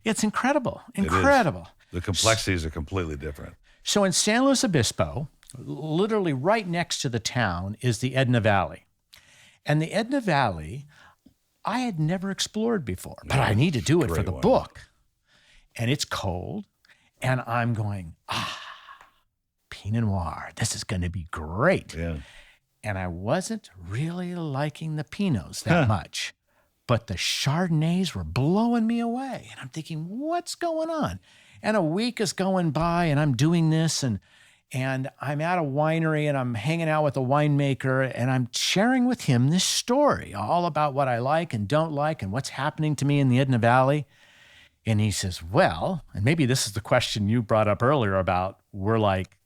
It's incredible, incredible. The complexities are completely different. So in San Luis Obispo, literally right next to the town is the Edna Valley. And the Edna Valley, I had never explored before, but I need to do it for the book. And it's cold, and I'm going, Pinot Noir, this is going to be great. Yeah. And I wasn't really liking the Pinots that much, but the Chardonnays were blowing me away. And I'm thinking, what's going on? And a week is going by, and I'm doing this, and I'm at a winery, and I'm hanging out with a winemaker, and I'm sharing with him this story all about what I like and don't like and what's happening to me in the Edna Valley. And he says, well, and maybe this is the question you brought up earlier about we're like,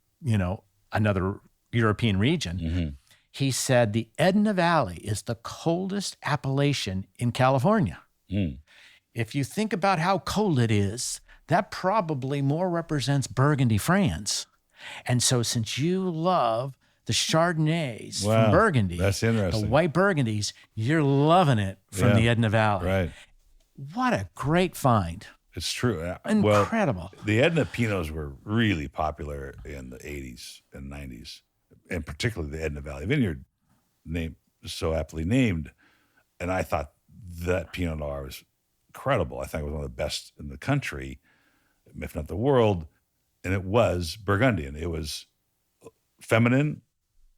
another European region. He said the Edna Valley is the coldest appellation in California. If you think about how cold it is, that probably more represents Burgundy, France. And so since you love the Chardonnays Wow, from Burgundy, that's interesting. the white Burgundies, you're loving it from the Edna Valley. Right. What a great find. It's true. Incredible. Well, the Edna Pinots were really popular in the 80s and 90s, and particularly the Edna Valley Vineyard, so aptly named. And I thought that Pinot Noir was incredible. I think it was one of the best in the country, if not the world. And it was Burgundian. It was feminine,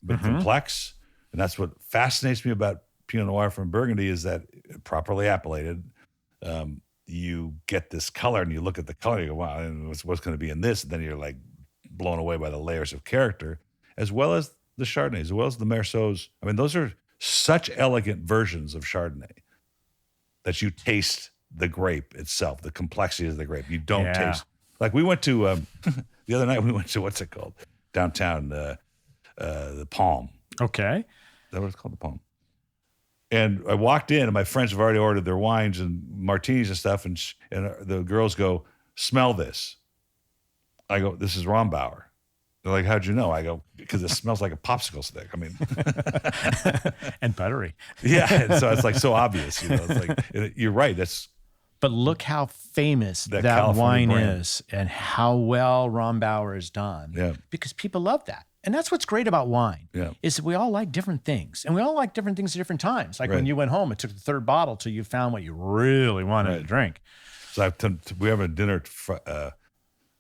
but complex. And that's what fascinates me about Pinot Noir from Burgundy is that properly appellated, you get this color and you look at the color, you go, wow, what's going to be in this? And then you're like blown away by the layers of character, as well as the Chardonnays, as well as the Merceaus. I mean, those are such elegant versions of Chardonnay that you taste the grape itself, the complexity of the grape. You don't taste. Like we went to, the other night we went to, what's it called? Downtown, the Palm. Okay. Is that what it's called? The Palm. And I walked in, and my friends have already ordered their wines and martinis and stuff, and the girls go, smell this. I go, this is Rombauer. They're like, how'd you know? I go, because it smells like a popsicle stick. I mean. And buttery. Yeah, and so it's like so obvious. It's like, you're right. But look how famous that California wine brand is and how well Rombauer is done. Yeah. Because people love that. And that's what's great about wine, Yeah. is that we all like different things. And we all like different things at different times. Like when you went home, it took the third bottle till you found what you really wanted to drink. So we have a dinner.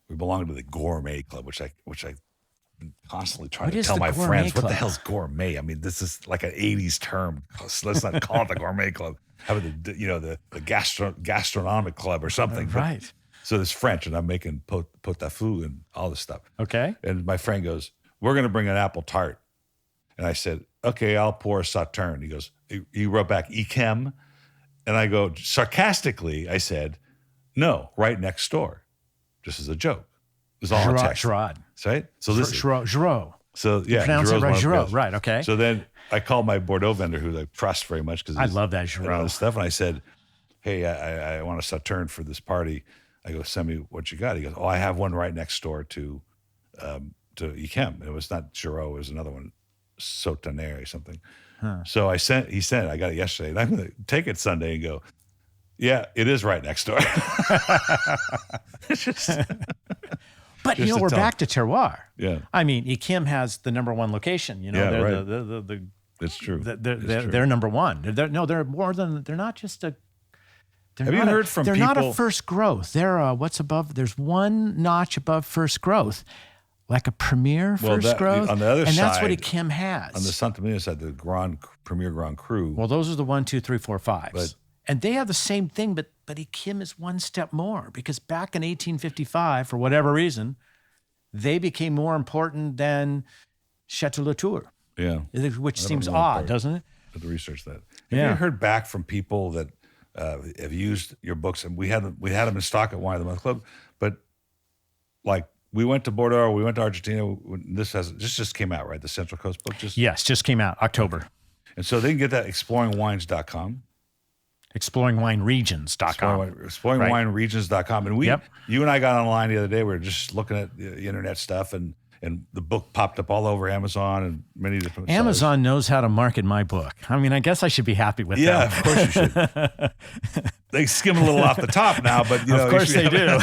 We belong to the Gourmet Club, which I constantly trying to tell my friends, what the hell's gourmet? I mean, this is like an 80s term. So let's not call it the Gourmet Club. How about the gastronomic club or something? Right. So it's French, and I'm making pot-au-feu and all this stuff. Okay. And my friend goes, we're going to bring an apple tart. And I said, okay, I'll pour a Sauterne. He goes, he wrote back, Ikem. And I go, sarcastically, I said, no, right next door. Just as a joke. It was all in text. Girard. Right? So this Giraud. So yeah. Pronounce it right, Giraud. Right, okay. So then I called my Bordeaux vendor, who I trust very much. I love that Giraud. And all this stuff. And I said, hey, I want a Sauterne for this party. I go, send me what you got. He goes, I have one right next door to Ikem. It was not Giraud, it was another one, Sauternes or something. Huh. So he sent it. I got it yesterday. And I'm going to take it Sunday and go, yeah, it is right next door. But we're back to terroir. Yeah. I mean, Ikem has the number one location. They're It's true. They're number one. They're more than. They're not just a. Have you heard from people? They're not a first growth. They're what's above. There's one notch above first growth, like a premier first growth. On the other side, and that's what Ikem has. On the Santa Maria side, the Premier Grand Cru. Well, those are the 1, 2, 3, 4, 5s. And they have the same thing, but Ikem is one step more, because back in 1855, for whatever reason, they became more important than Chateau Latour. Yeah. Which seems odd, doesn't it? I have to research that. Have you heard back from people that have used your books? And we had them in stock at Wine of the Month Club, but like we went to Bordeaux, we went to Argentina. This just came out, right? The Central Coast book just came out October. And so they can get that exploringwines.com. Exploringwineregions.com. Exploringwineregions.com. And you and I got online the other day. We were just looking at the internet stuff, and the book popped up all over Amazon and many different Amazon sites. knows how to market my book. I mean, I guess I should be happy with that. Yeah, of course you should. They skim a little off the top now, but of course they do.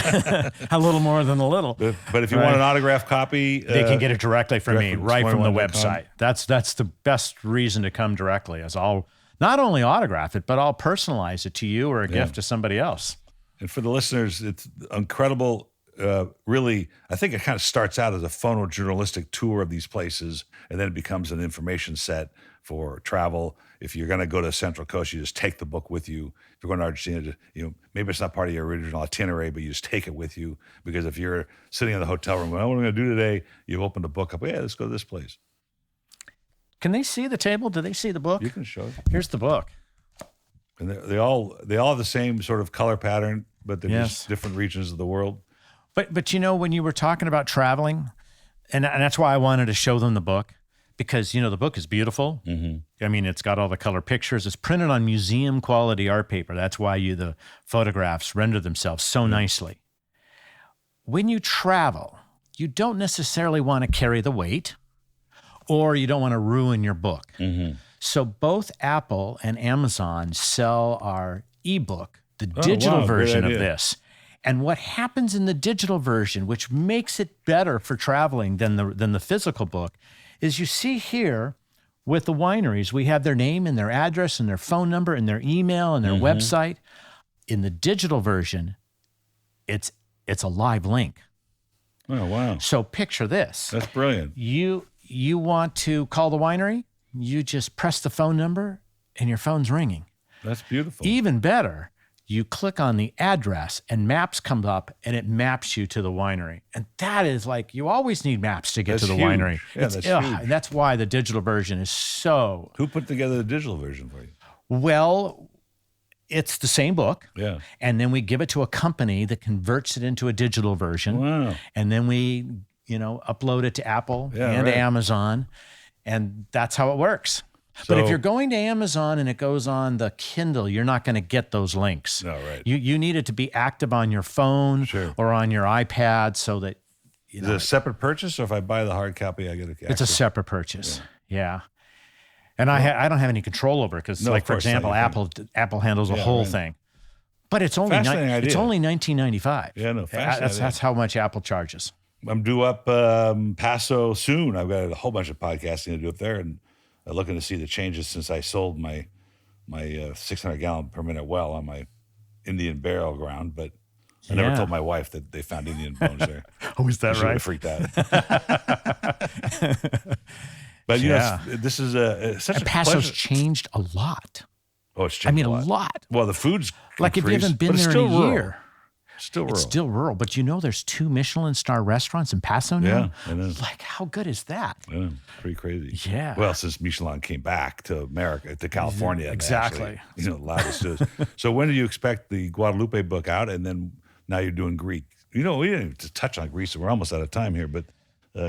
A little more than a little. But if you want an autographed copy, they can get it directly from me, right from the website. That's the best reason to come directly, is I'll not only autograph it, but I'll personalize it to you or a gift to somebody else. And for the listeners, it's incredible. Really, I think it kind of starts out as a photojournalistic tour of these places, and then it becomes an information set for travel. If you're going to go to the Central Coast, you just take the book with you. If you're going to Argentina, maybe it's not part of your original itinerary, but you just take it with you. Because if you're sitting in the hotel room, what am I going to do today? You've opened a book up. Yeah, let's go to this place. Can they see the table? Do they see the book? You can show it. Here's the book. And they all have the same sort of color pattern, but they're just different regions of the world. But when you were talking about traveling, and that's why I wanted to show them the book, because the book is beautiful. Mm-hmm. I mean, it's got all the color pictures. It's printed on museum quality art paper. That's why the photographs render themselves so nicely. When you travel, you don't necessarily want to carry the weight, or you don't want to ruin your book. Mm-hmm. So both Apple and Amazon sell our ebook, the digital version of this. And what happens in the digital version, which makes it better for traveling than the physical book, is you see here with the wineries, we have their name and their address and their phone number and their email and their website. In the digital version, it's a live link. Oh, wow. So picture this. That's brilliant. You want to call the winery, you just press the phone number and your phone's ringing. That's beautiful. Even better, you click on the address and maps come up and it maps you to the winery. And that is like, you always need maps to get to the winery. Yeah, that's huge. And that's why the digital version is so. Who put together the digital version for you? Well, it's the same book. Yeah. And then we give it to a company that converts it into a digital version. Wow. And then we, upload it to Apple and Amazon. And that's how it works. But if you're going to Amazon and it goes on the Kindle, you're not going to get those links. No, right. You need it to be active on your phone or on your iPad so that, Is it a separate purchase, or if I buy the hard copy, I get a It's a separate purchase. Yeah. And I don't have any control over it because, for example, Apple handles the whole thing. But it's only $19.95. Yeah, no, that's how much Apple charges. I'm due up Paso soon. I've got a whole bunch of podcasting to do up there, and looking to see the changes since I sold my 600 gallon per minute well on my Indian burial ground. But I never told my wife that they found Indian bones there. Oh, is that she right? Would have freaked out. But this is such a Paso's changed a lot. Oh, it's changed a lot. Well, the food's like if you haven't been there in a year. It's still rural, but there's 2 Michelin star restaurants in Paso now? Yeah, it is. Like, how good is that? Yeah, pretty crazy. Yeah. Well, since Michelin came back to America, to California. Exactly. Actually, allowed us to. So when do you expect the Guadalupe book out? And then now you're doing Greek. We didn't even touch on Greece. We're almost out of time here, but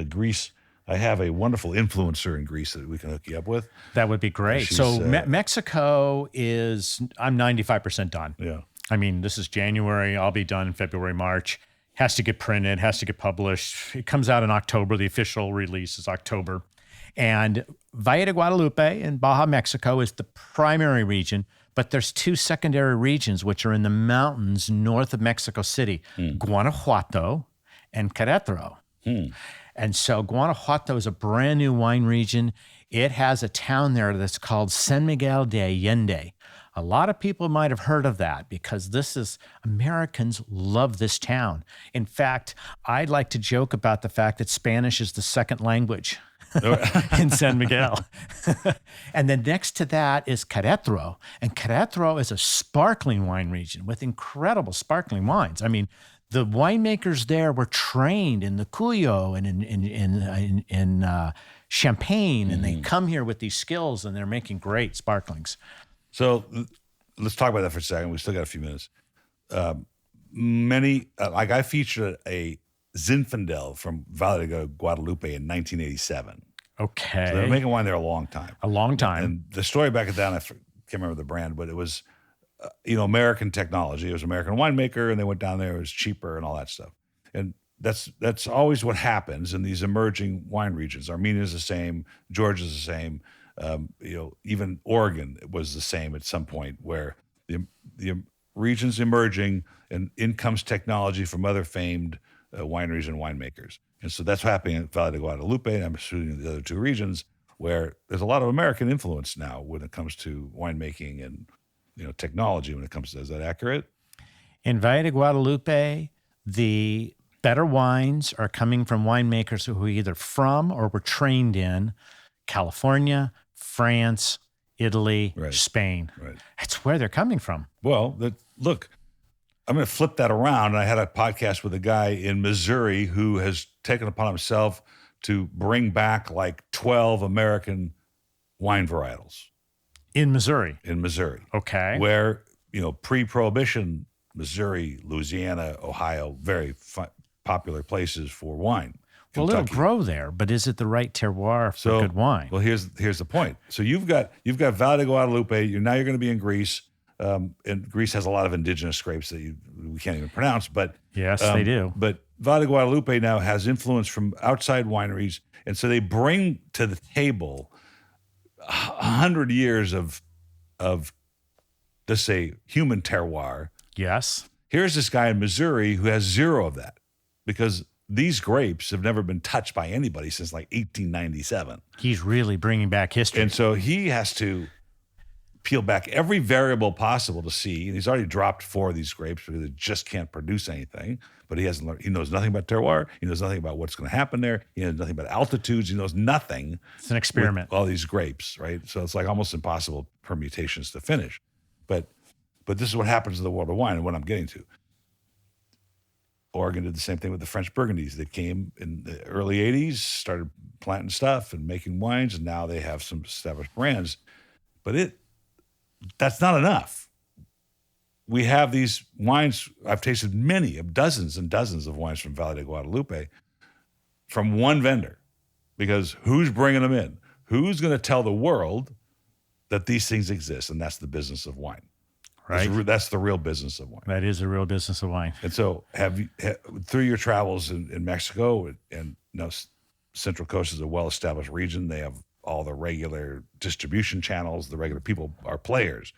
Greece, I have a wonderful influencer in Greece that we can hook you up with. That would be great. So Mexico I'm 95% done. Yeah. I mean, this is January. I'll be done in February, March. Has to get printed, has to get published. It comes out in October. The official release is October. And Valle de Guadalupe in Baja, Mexico is the primary region, but there's 2 secondary regions which are in the mountains north of Mexico City, Guanajuato and Querétaro. And so Guanajuato is a brand new wine region. It has a town there that's called San Miguel de Allende. A lot of people might have heard of that because Americans love this town. In fact, I'd like to joke about the fact that Spanish is the second language in San Miguel. And then next to that is Querétaro. And Querétaro is a sparkling wine region with incredible sparkling wines. I mean, the winemakers there were trained in the Cuyo and in Champagne, and they come here with these skills, and they're making great sparklings. So let's talk about that for a second. We still got a few minutes. I featured a Zinfandel from Valle de Guadalupe in 1987. Okay. So they were making wine there a long time. A long time. And the story back then, I can't remember the brand, but it was, American technology. It was an American winemaker, and they went down there. It was cheaper and all that stuff. And that's always what happens in these emerging wine regions. Armenia is the same. Georgia's the same. Even Oregon was the same at some point, where the region's emerging and in comes technology from other famed wineries and winemakers. And so that's happening at Valle de Guadalupe, and I'm assuming the other 2 regions, where there's a lot of American influence now when it comes to winemaking and technology when it comes to, is that accurate? In Valle de Guadalupe, the better wines are coming from winemakers who are either from or were trained in California, France, Italy, Spain. Right. That's where they're coming from. Well, look, I'm going to flip that around. I had a podcast with a guy in Missouri who has taken upon himself to bring back like 12 American wine varietals. In Missouri? In Missouri. Okay. Where, pre-Prohibition, Missouri, Louisiana, Ohio, very popular places for wine. Well, it'll grow there, but is it the right terroir for good wine? Well, here's the point. So you've got Valle de Guadalupe. Now you're going to be in Greece, and Greece has a lot of indigenous grapes that we can't even pronounce. But yes, they do. But Valle de Guadalupe now has influence from outside wineries, and so they bring to the table 100 years of let's say, human terroir. Yes. Here's this guy in Missouri who has zero of that because these grapes have never been touched by anybody since like 1897. He's really bringing back history. And so he has to peel back every variable possible to see. And he's already dropped 4 of these grapes because it just can't produce anything. But he hasn't learned. He knows nothing about terroir. He knows nothing about what's going to happen there. He knows nothing about altitudes. He knows nothing. It's an experiment. All these grapes, right? So it's like almost impossible permutations to finish. But this is what happens in the world of wine and what I'm getting to. Oregon did the same thing with the French Burgundies. They came in the early 80s, started planting stuff and making wines, and now they have some established brands. But that's not enough. We have these wines. I've tasted many, dozens and dozens of wines from Valle de Guadalupe from one vendor, because who's bringing them in? Who's going to tell the world that these things exist? And that's the business of wine. Right. That's the real business of wine. That is the real business of wine. And so through your travels in Mexico, and Central Coast is a well-established region. They have all the regular distribution channels. The regular people are players.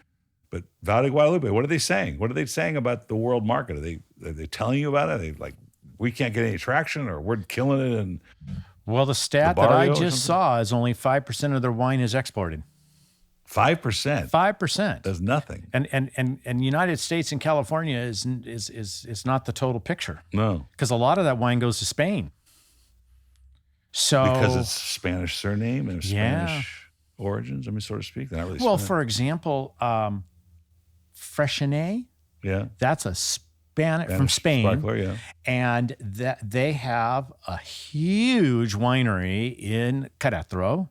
But Valle de Guadalupe, what are they saying? What are they saying about the world market? Are they telling you about it? Are they like, we can't get any traction, or we're killing it? And well, the stat that I just saw is only 5% of their wine is exported. 5%. 5%. Does nothing. And United States and California is not the total picture. No. Because a lot of that wine goes to Spain. So because it's Spanish surname and Spanish origins, I mean, so to speak. They're not really Spanish. For example, Freixenet. Yeah. That's a Spanish from Spain. Sparkler, yeah. And that they have a huge winery in Querétaro.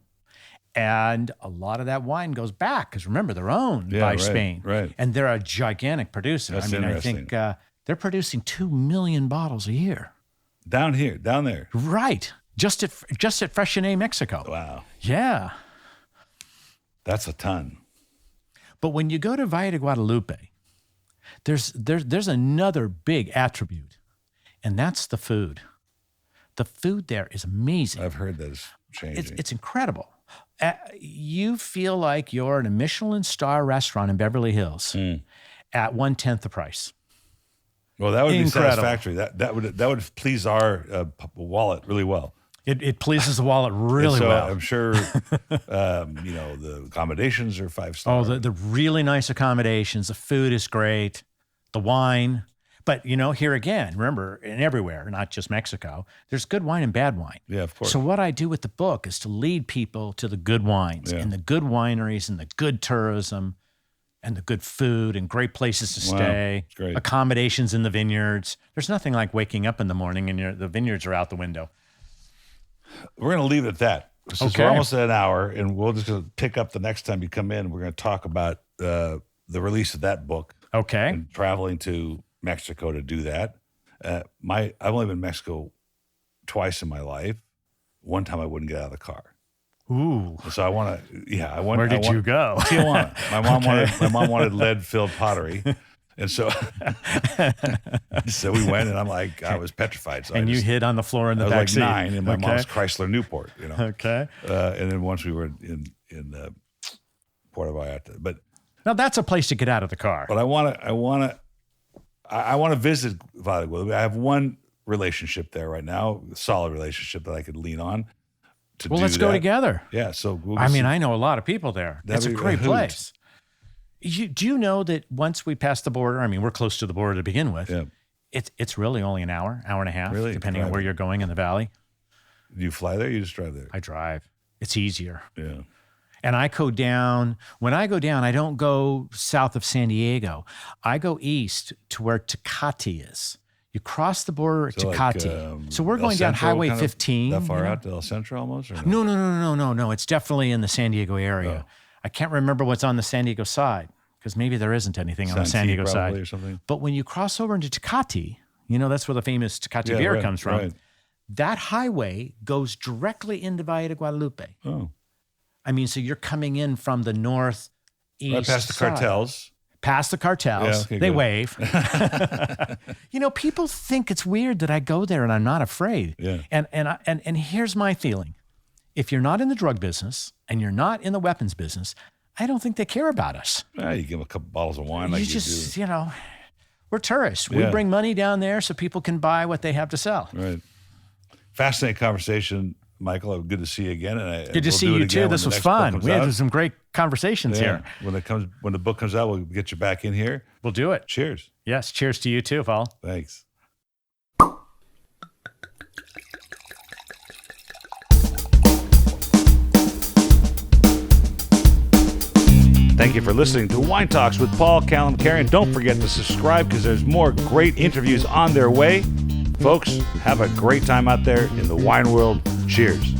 And a lot of that wine goes back because remember, they're owned by Spain. Right. And they're a gigantic producer. That's interesting. I think they're producing 2 million bottles a year. Down there. Right. Just at Freixenet, Mexico. Wow. Yeah. That's a ton. But when you go to Valle de Guadalupe, there's another big attribute, and that's the food. The food there is amazing. I've heard that it's changing. It's incredible. You feel like you're in a Michelin star restaurant in Beverly Hills at 1/10 the price. Well, that would be satisfactory. That would please our wallet really well. It pleases the wallet really well. I'm sure, the accommodations are 5-star. Oh, the really nice accommodations. The food is great. The wine. But, here again, remember, and everywhere, not just Mexico, there's good wine and bad wine. Yeah, of course. So what I do with the book is to lead people to the good wines and the good wineries and the good tourism and the good food and great places to stay, great. Accommodations in the vineyards. There's nothing like waking up in the morning and the vineyards are out the window. We're going to leave it at that. We're almost at an hour, and we'll just pick up the next time you come in. We're going to talk about the release of that book. Okay. And traveling to Mexico to do that. I've only been to Mexico twice in my life. One time I wouldn't get out of the car. Ooh. So I want to. Where did you go? Tijuana. My mom wanted lead-filled pottery. And so, we went, and I'm like, I was petrified. So and you hid on the floor in the back seat. I was like 9 in my mom's Chrysler Newport, Okay. And then once we were in Puerto Vallarta, but now that's a place to get out of the car. But I want to visit Valle de Guadalupe. I have one relationship there right now, a solid relationship that I could lean on. Let's go together. Yeah. So I know a lot of people there. It's a great place. Do you know that once we pass the border, we're close to the border to begin with. Yeah. It's really only an hour and a half, really? Depending on where you're going in the valley. Do you fly there? Or you just drive there? I drive. It's easier. Yeah. And I go down. When I go down, I don't go south of San Diego. I go east to where Tecate is. You cross the border at Tecate. So we're going down Highway 15. That far out to El Centro almost? Or no? No. It's definitely in the San Diego area. Oh. I can't remember what's on the San Diego side because maybe there isn't anything on the San Diego side. Or something. But when you cross over into Tecate, that's where the famous Tecate beer comes from. Right. That highway goes directly into Valle de Guadalupe. Oh. So you're coming in from the northeast right past the cartels. past the cartels. Okay, they good. wave. People think it's weird that I go there and I'm not afraid. Yeah. And here's my feeling. If you're not in the drug business and you're not in the weapons business, I don't think they care about us. You give them a couple bottles of wine like you do. We're tourists. We bring money down there so people can buy what they have to sell. Right. Fascinating conversation, Michael. Good to see you again. Good to see you too. This was fun. We had some great conversations here. When the book comes out, we'll get you back in here. We'll do it. Cheers. Yes. Cheers to you too, Paul. Thanks. Thank you for listening to Wine Talks with Paul Kalamkarian. Don't forget to subscribe because there's more great interviews on their way. Folks, have a great time out there in the wine world. Cheers.